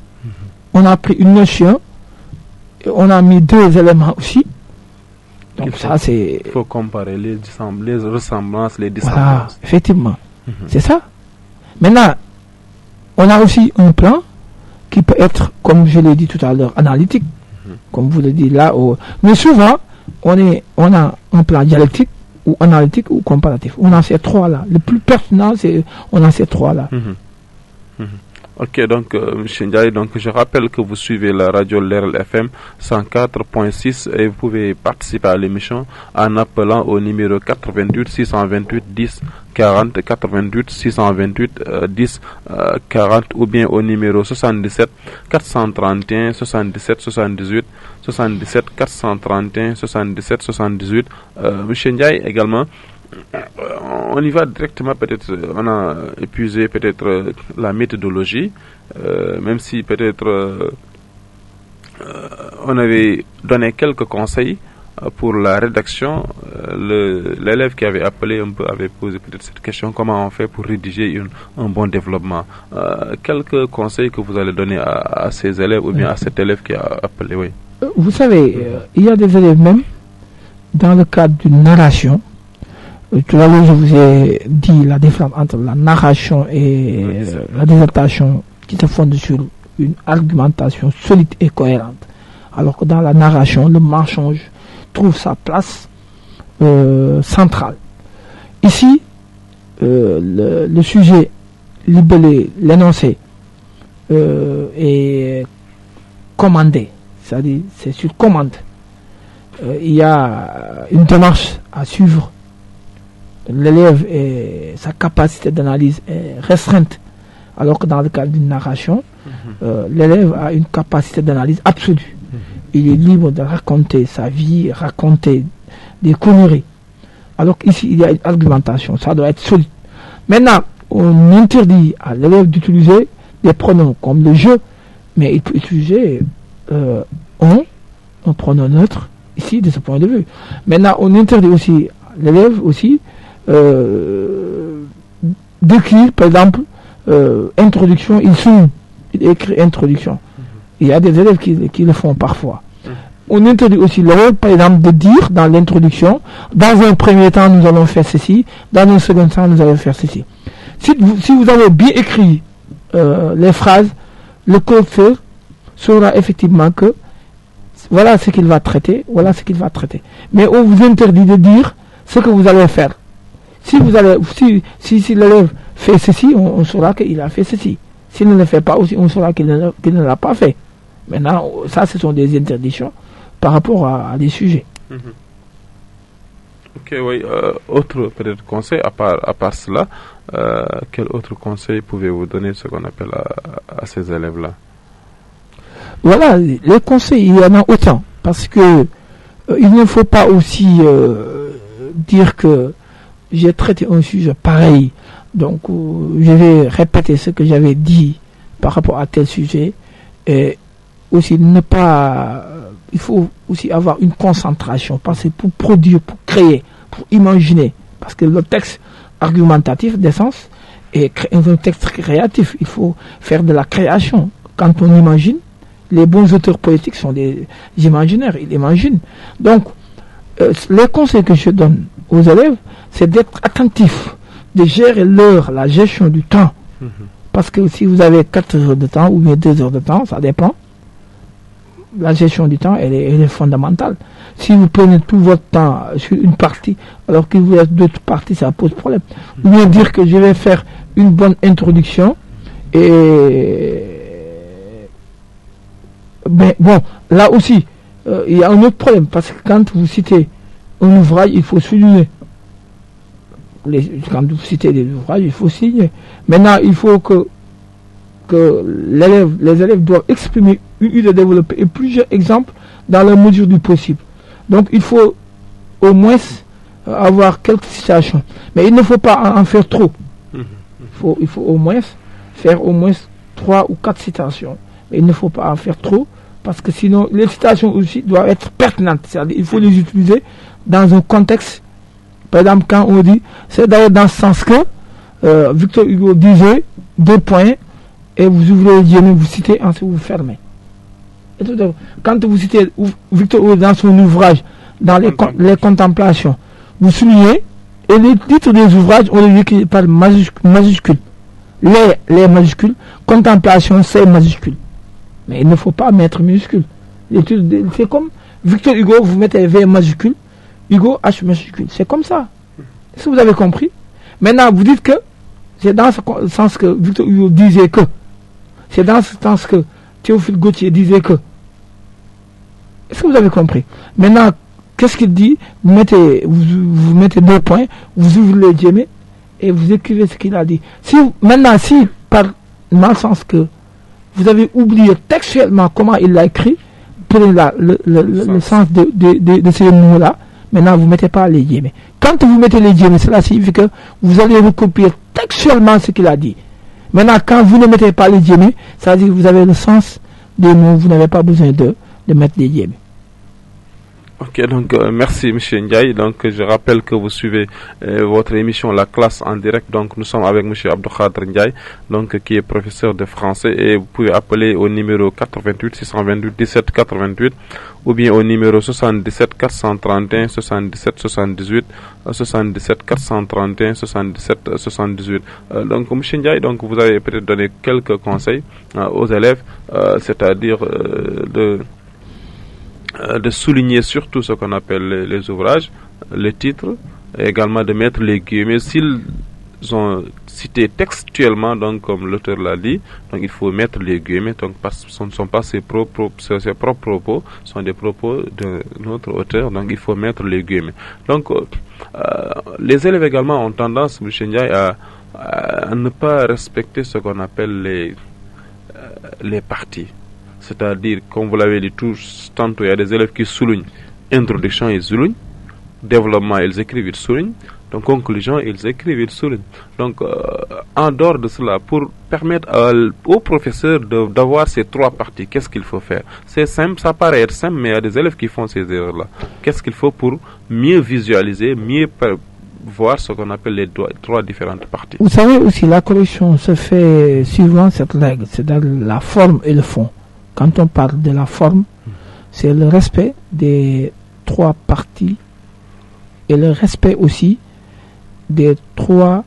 On a pris une notion et on a mis 2 éléments aussi. Donc ça, c'est... Il faut comparer les ressemblances, les dissemblances. Voilà, effectivement. C'est ça. Maintenant, on a aussi un plan qui peut être, comme je l'ai dit tout à l'heure, analytique. Comme vous le dites là. Mais souvent, on a un plan dialectique, ou analytique, ou comparatif. On a ces 3 là. Le plus pertinent, c'est on a ces 3 là. Ok, donc, M. Ndiaye, donc, je rappelle que vous suivez la radio Leral FM 104.6 et vous pouvez participer à l'émission en appelant au numéro 88 628 10 40, 88 628 10 40 ou bien au numéro 77 431 77 78 77 431 77 78. M. Ndiaye également. On y va directement, peut-être on a épuisé peut-être la méthodologie, même si peut-être on avait donné quelques conseils pour la rédaction. L'élève qui avait appelé un peu avait posé peut-être cette question: comment on fait pour rédiger un bon développement? Quelques conseils que vous allez donner à ces élèves ou bien à cet élève qui a appelé. Oui. Vous savez, il y a des élèves même dans le cadre d'une narration. Tout à l'heure, je vous ai dit la différence entre la narration et la dissertation qui se fonde sur une argumentation solide et cohérente. Alors que dans la narration, le mensonge trouve sa place centrale. Ici, le sujet libellé, l'énoncé, est commandé. C'est-à-dire, c'est sur commande. Il y a une démarche à suivre. L'élève et sa capacité d'analyse est restreinte. Alors que dans le cadre d'une narration, l'élève a une capacité d'analyse absolue. Il est libre de raconter sa vie, raconter des conneries. Alors qu'ici, il y a une argumentation, ça doit être solide. Maintenant, on interdit à l'élève d'utiliser des pronoms comme le je, mais il peut utiliser un pronom neutre, ici, de ce point de vue. Maintenant, on interdit aussi à l'élève aussi d'écrire, par exemple, introduction, il écrit introduction. Il y a des élèves qui le font parfois. On interdit aussi l'élève, par exemple, de dire dans l'introduction, dans un premier temps, nous allons faire ceci, dans un second temps, nous allons faire ceci. Si vous avez bien écrit les phrases, le correcteur saura effectivement que voilà ce qu'il va traiter, voilà ce qu'il va traiter. Mais on vous interdit de dire ce que vous allez faire. Si l'élève fait ceci, on saura qu'il a fait ceci. S'il ne le fait pas aussi, on saura qu'il ne l'a pas fait. Maintenant, ça, ce sont des interdictions par rapport à des sujets. Ok, oui. Autre peut-être conseil, à part cela, quel autre conseil pouvez-vous donner, ce qu'on appelle à ces élèves-là? Voilà, les conseils, il y en a autant. Parce que il ne faut pas aussi dire que j'ai traité un sujet pareil. Donc, je vais répéter ce que j'avais dit par rapport à tel sujet. Et aussi il faut aussi avoir une concentration, parce que pour produire, pour créer, pour imaginer, parce que le texte argumentatif d'essence est un texte créatif, il faut faire de la création. Quand on imagine, les bons auteurs poétiques sont des imaginaires, ils imaginent. Donc, les conseils que je donne aux élèves, c'est d'être attentif, de gérer la gestion du temps. Parce que si vous avez 4 heures de temps ou bien 2 heures de temps, ça dépend. La gestion du temps, elle est fondamentale. Si vous prenez tout votre temps sur une partie, alors qu'il vous reste d'autres parties, ça pose problème. Ou bien dire que je vais faire une bonne introduction et... Ben, bon, là aussi, il y a un autre problème, parce que quand vous citez un ouvrage, il faut souligner. Quand vous citez des ouvrages, il faut signer. Maintenant, il faut que les élèves doivent exprimer une idée développée et plusieurs exemples dans la mesure du possible. Donc, il faut au moins avoir quelques citations. Mais il ne faut pas en faire trop. Il faut au moins faire 3 ou 4 citations. Mais il ne faut pas en faire trop, parce que sinon, les citations aussi doivent être pertinentes. C'est-à-dire, il faut les utiliser dans un contexte. Par exemple, quand on dit, c'est d'ailleurs dans ce sens que Victor Hugo disait 2 points, et vous ouvrez les yeux, vous citez, ensuite vous fermez. Et quand vous citez Victor Hugo dans son ouvrage, dans les contemplations, vous soulignez, et les titres des ouvrages, on les écrit par majuscules. Les majuscules, contemplation, c'est majuscule. Mais il ne faut pas mettre minuscule. C'est comme Victor Hugo, vous mettez V majuscule, Hugo H majuscule. C'est comme ça. Est-ce que vous avez compris? Maintenant, vous dites que c'est dans ce sens que Victor Hugo disait que. C'est dans ce sens que Théophile Gautier disait que. Est-ce que vous avez compris? Maintenant, qu'est-ce qu'il dit? Vous mettez 2 points, vous ouvrez les guillemets et vous écrivez ce qu'il a dit. Si par dans le sens que vous avez oublié textuellement comment il l'a écrit, prenez le sens de ces mots-là. Maintenant, vous ne mettez pas les guillemets. Quand vous mettez les guillemets, cela signifie que vous allez recopier textuellement ce qu'il a dit. Maintenant, quand vous ne mettez pas les guillemets, ça veut dire que vous avez le sens des mots, vous n'avez pas besoin de mettre les guillemets. Ok, donc merci M. Ndiaye. Donc je rappelle que vous suivez votre émission La Classe en direct. Donc nous sommes avec M. Abdou-Khadr Ndiaye, donc qui est professeur de français, et vous pouvez appeler au numéro 88 628 17 88 ou bien au numéro 77 431 77 78 77 431 77 78. Donc M. Ndiaye, donc vous avez peut-être donné quelques conseils aux élèves, c'est-à-dire de souligner surtout ce qu'on appelle les ouvrages, les titres, et également de mettre les guillemets s'ils ont cité textuellement, donc comme l'auteur l'a dit, donc il faut mettre les guillemets, donc parce que ce ne sont pas ses propres propos, ce sont des propos de notre auteur, donc il faut mettre les guillemets. Donc les élèves également ont tendance, M. Ndiaye, à ne pas respecter ce qu'on appelle les parties. C'est-à-dire, comme vous l'avez dit tantôt, il y a des élèves qui soulignent introduction, ils soulignent, développement, ils écrivent, ils soulignent, donc conclusion, ils écrivent, ils soulignent. Donc, en dehors de cela, pour permettre au professeur d'avoir ces 3 parties, qu'est-ce qu'il faut faire? C'est simple, ça paraît être simple, mais il y a des élèves qui font ces erreurs-là. Qu'est-ce qu'il faut pour mieux visualiser, mieux voir ce qu'on appelle les 3 différentes parties? Vous savez aussi, la correction se fait suivant cette règle, c'est-à-dire la forme et le fond. Quand on parle de la forme, c'est le respect des 3 parties et le respect aussi des 3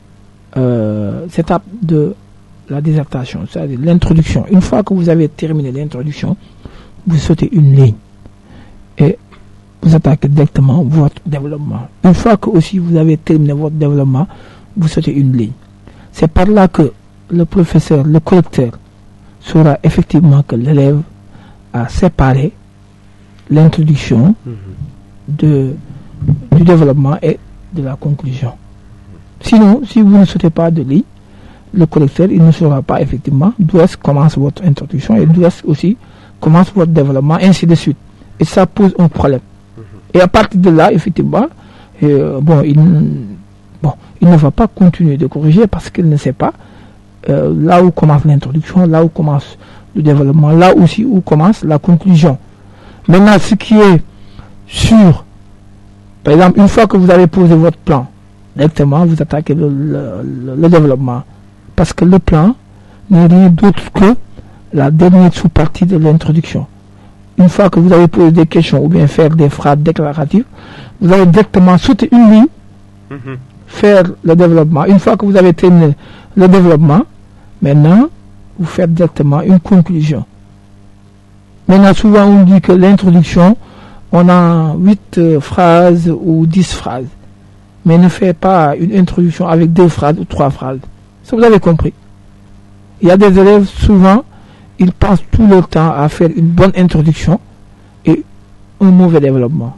étapes de la dissertation, c'est-à-dire l'introduction. Une fois que vous avez terminé l'introduction, vous sautez une ligne et vous attaquez directement votre développement. Une fois que aussi vous avez terminé votre développement, vous sautez une ligne. C'est par là que le professeur, le correcteur, saura effectivement que l'élève a séparé l'introduction du développement et de la conclusion. Sinon, si vous ne sautez pas de ligne, le correcteur il ne saura pas effectivement d'où est-ce commence votre introduction et d'où est-ce aussi commence votre développement, ainsi de suite. Et ça pose un problème. Et à partir de là, effectivement, il ne va pas continuer de corriger parce qu'il ne sait pas là où commence l'introduction, là où commence le développement, là aussi où commence la conclusion. Maintenant, ce qui est sûr, par exemple, une fois que vous avez posé votre plan, directement, vous attaquez le développement. Parce que le plan n'est rien d'autre que la dernière sous-partie de l'introduction. Une fois que vous avez posé des questions ou bien faire des phrases déclaratives, vous allez directement sauter une ligne, faire le développement. Une fois que vous avez terminé le développement, maintenant, vous faites directement une conclusion. Maintenant, souvent on dit que l'introduction, on a 8 phrases ou 10 phrases. Mais ne faites pas une introduction avec 2 phrases ou 3 phrases. Ça, vous avez compris. Il y a des élèves, souvent, ils pensent tout le temps à faire une bonne introduction et un mauvais développement.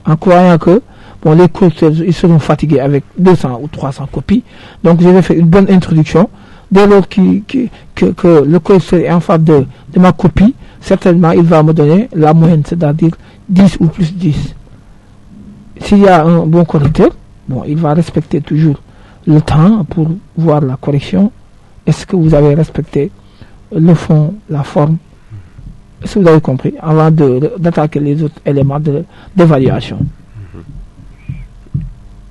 En croyant que les correcteurs, ils seront fatigués avec 200 ou 300 copies. Donc, je vais faire une bonne introduction. Dès lors que le correcteur est en face de ma copie, certainement, il va me donner la moyenne, c'est-à-dire 10 ou plus 10. S'il y a un bon correcteur, il va respecter toujours le temps pour voir la correction. Est-ce que vous avez respecté le fond, la forme? Est-ce que vous avez compris avant d'attaquer les autres éléments d'évaluation?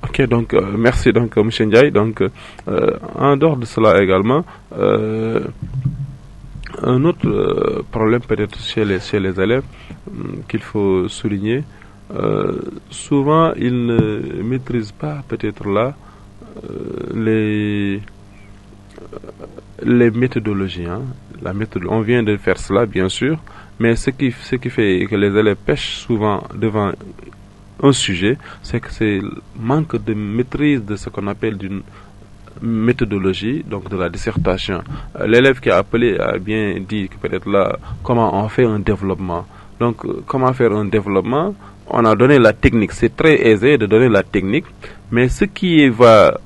Ok, donc merci donc M. Ndiaye. Donc en dehors de cela également, un autre problème peut-être chez les élèves qu'il faut souligner, souvent ils ne maîtrisent pas peut-être là les méthodologies. On vient de faire cela bien sûr, mais ce qui fait que les élèves pêchent souvent devant un sujet, c'est que c'est le manque de maîtrise de ce qu'on appelle d'une méthodologie, donc de la dissertation. L'élève qui a appelé a bien dit que peut-être là, comment on fait un développement. Donc, comment faire un développement? On a donné la technique. C'est très aisé de donner la technique, mais ce qui va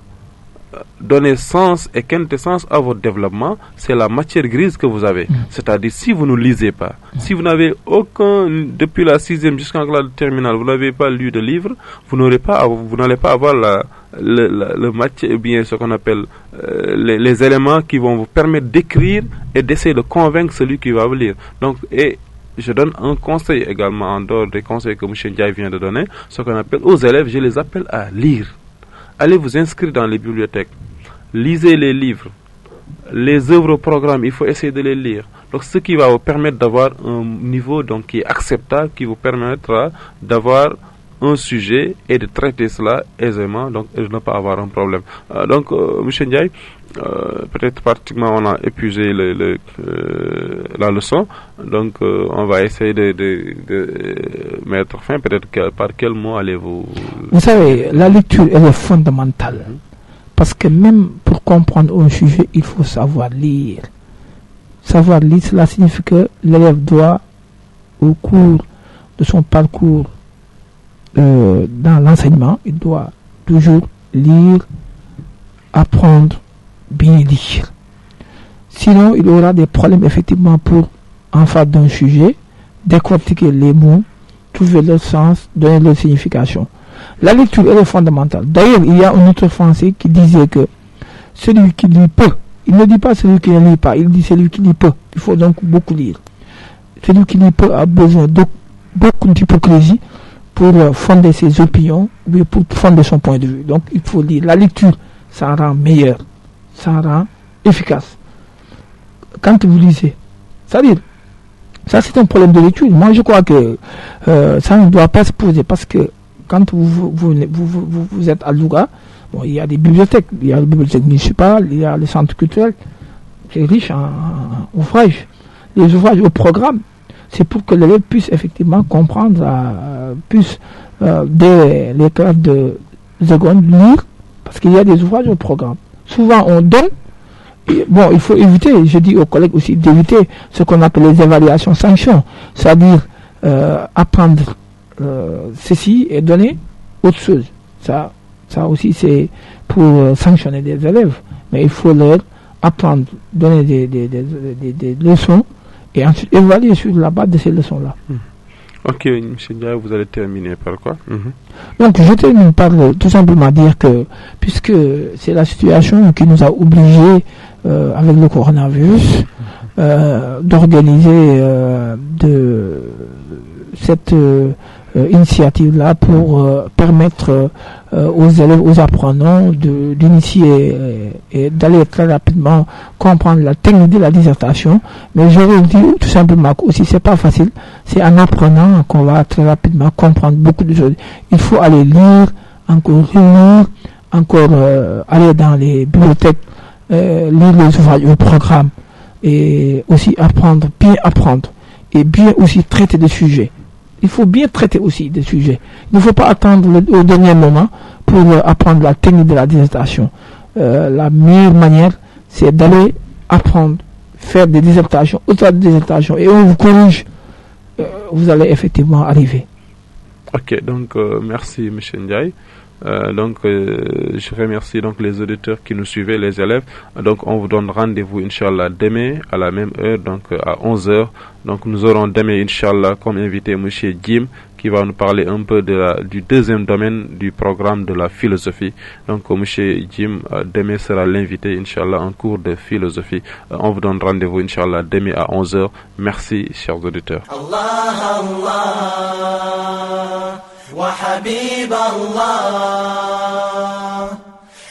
donner sens et quintessence à votre développement, c'est la matière grise que vous avez. C'est-à-dire, si vous ne lisez pas, si vous n'avez aucun, depuis la 6e jusqu'en classe terminale, vous n'avez pas lu de livre, vous n'allez pas avoir le matière, bien ce qu'on appelle les éléments qui vont vous permettre d'écrire et d'essayer de convaincre celui qui va vous lire. Donc, et je donne un conseil également, en dehors des conseils que M. Ndiaye vient de donner, ce qu'on appelle aux élèves, je les appelle à lire. Allez vous inscrire dans les bibliothèques. Lisez les livres. Les œuvres programmes, il faut essayer de les lire. Donc, ce qui va vous permettre d'avoir un niveau donc, qui est acceptable, qui vous permettra d'avoir un sujet et de traiter cela aisément, donc et de ne pas avoir un problème. Donc, M. Ndiaye, peut-être pratiquement on a épuisé la leçon. Donc, on va essayer de mettre fin. Peut-être par quel mot allez-vous... Vous savez, la lecture, elle est fondamentale. Parce que même pour comprendre un sujet, il faut savoir lire. Savoir lire, cela signifie que l'élève doit, au cours de son parcours dans l'enseignement, il doit toujours lire apprendre bien lire. Sinon, il aura des problèmes effectivement pour, en face d'un sujet, décortiquer les mots, trouver leur sens, donner leur signification. La lecture, elle est fondamentale. D'ailleurs, il y a un autre français qui disait que celui qui lit peu, il ne dit pas celui qui ne lit pas, il dit celui qui lit peu. Il faut donc beaucoup lire. Celui qui lit peu a besoin de beaucoup d'hypocrisie pour fonder ses opinions, ou pour fonder son point de vue. Donc, il faut lire. La lecture, ça rend meilleur, ça rend efficace. Quand vous lisez, c'est-à-dire, ça c'est un problème de lecture. Moi, je crois que ça ne doit pas se poser parce que quand vous êtes à Louga, bon, il y a des bibliothèques, il y a les bibliothèques municipales, il y a les centres culturels, c'est riche en ouvrages. Les ouvrages au programme, c'est pour que l'élève puisse effectivement comprendre, dès les classes de seconde, lire, parce qu'il y a des ouvrages au programme. Souvent, on donne, et, bon, il faut éviter, je dis aux collègues aussi, d'éviter ce qu'on appelle les évaluations sanctions, c'est-à-dire apprendre ceci et donner autre chose. Ça aussi, c'est pour sanctionner des élèves, mais il faut leur apprendre, donner des leçons, et ensuite évaluer sur la base de ces leçons-là. Ok, M. Ndiaye, vous allez terminer par quoi? Donc, je termine par tout simplement dire que, puisque c'est la situation qui nous a obligés, avec le coronavirus, d'organiser cette initiative-là pour permettre aux élèves, aux apprenants d'initier et d'aller très rapidement comprendre la technique de la dissertation. Mais je veux dire tout simplement que aussi c'est pas facile, c'est en apprenant qu'on va très rapidement comprendre beaucoup de choses. Il faut aller lire, encore relire, encore aller dans les bibliothèques, lire les ouvrages au programme et aussi bien apprendre et bien aussi traiter des sujets. Il faut bien traiter aussi des sujets. Il ne faut pas attendre au dernier moment pour apprendre la technique de la dissertation. La meilleure manière, c'est d'aller apprendre, faire des dissertations, autant de dissertations, et on vous corrige, vous allez effectivement arriver. Ok, donc merci M. Ndiaye. Je remercie donc les auditeurs qui nous suivaient, les élèves. Donc on vous donne rendez-vous Inch'Allah demain à la même heure, donc à 11h. Donc nous aurons demain Inch'Allah comme invité M. Jim qui va nous parler un peu du deuxième domaine du programme de la philosophie. Donc M. Jim demain sera l'invité Inch'Allah en cours de philosophie. On vous donne rendez-vous Inch'Allah demain à 11h. Merci chers auditeurs. Allah, Allah. وحبيب الله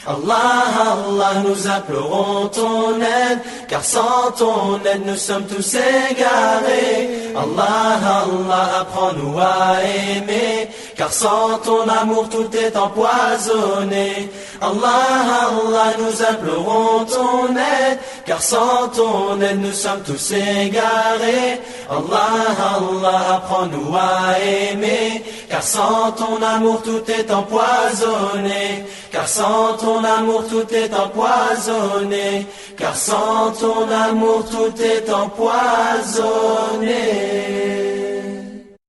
Allah, Allah, nous implorons ton aide, car sans ton aide nous sommes tous égarés. Allah, Allah, apprends-nous à aimer, car sans ton amour tout est empoisonné. Allah, Allah, nous implorons ton aide, car sans ton aide nous sommes tous égarés. Allah, Allah, apprends-nous à aimer, car sans ton amour tout est empoisonné. Car sans ton amour tout est empoisonné. Car sans ton amour tout est empoisonné.